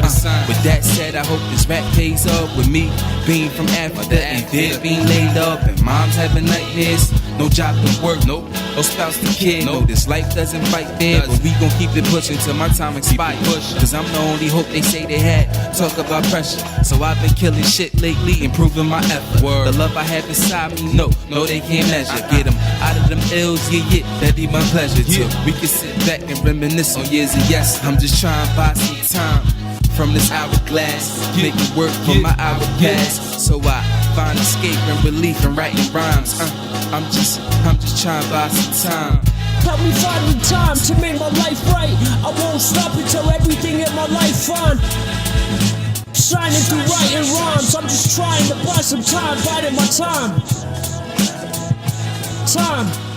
With that said, I hope this rap pays up with me being from Africa and Vic being laid up and moms having nightmares. No job to work, no spouse to kid. No, this life doesn't fight fair, but we gon' keep it pushing till my time expires. Cause I'm the only hope they say they had. Talk about pressure, so I've been killing shit lately, improving my effort. The love I have inside me, no, they can't measure. Get them out of them ills, yeah, that'd be my pleasure too. We can sit back and reminisce on years and yes. I'm just trying to buy some time from this hourglass, make it work for my hour past, so I find escape and relief in writing rhymes. I'm just trying to buy some time. Help me find the time to make my life right. I won't stop until everything in my life fun. Shining through writing rhymes. I'm just trying to buy some time, biding my time. Time.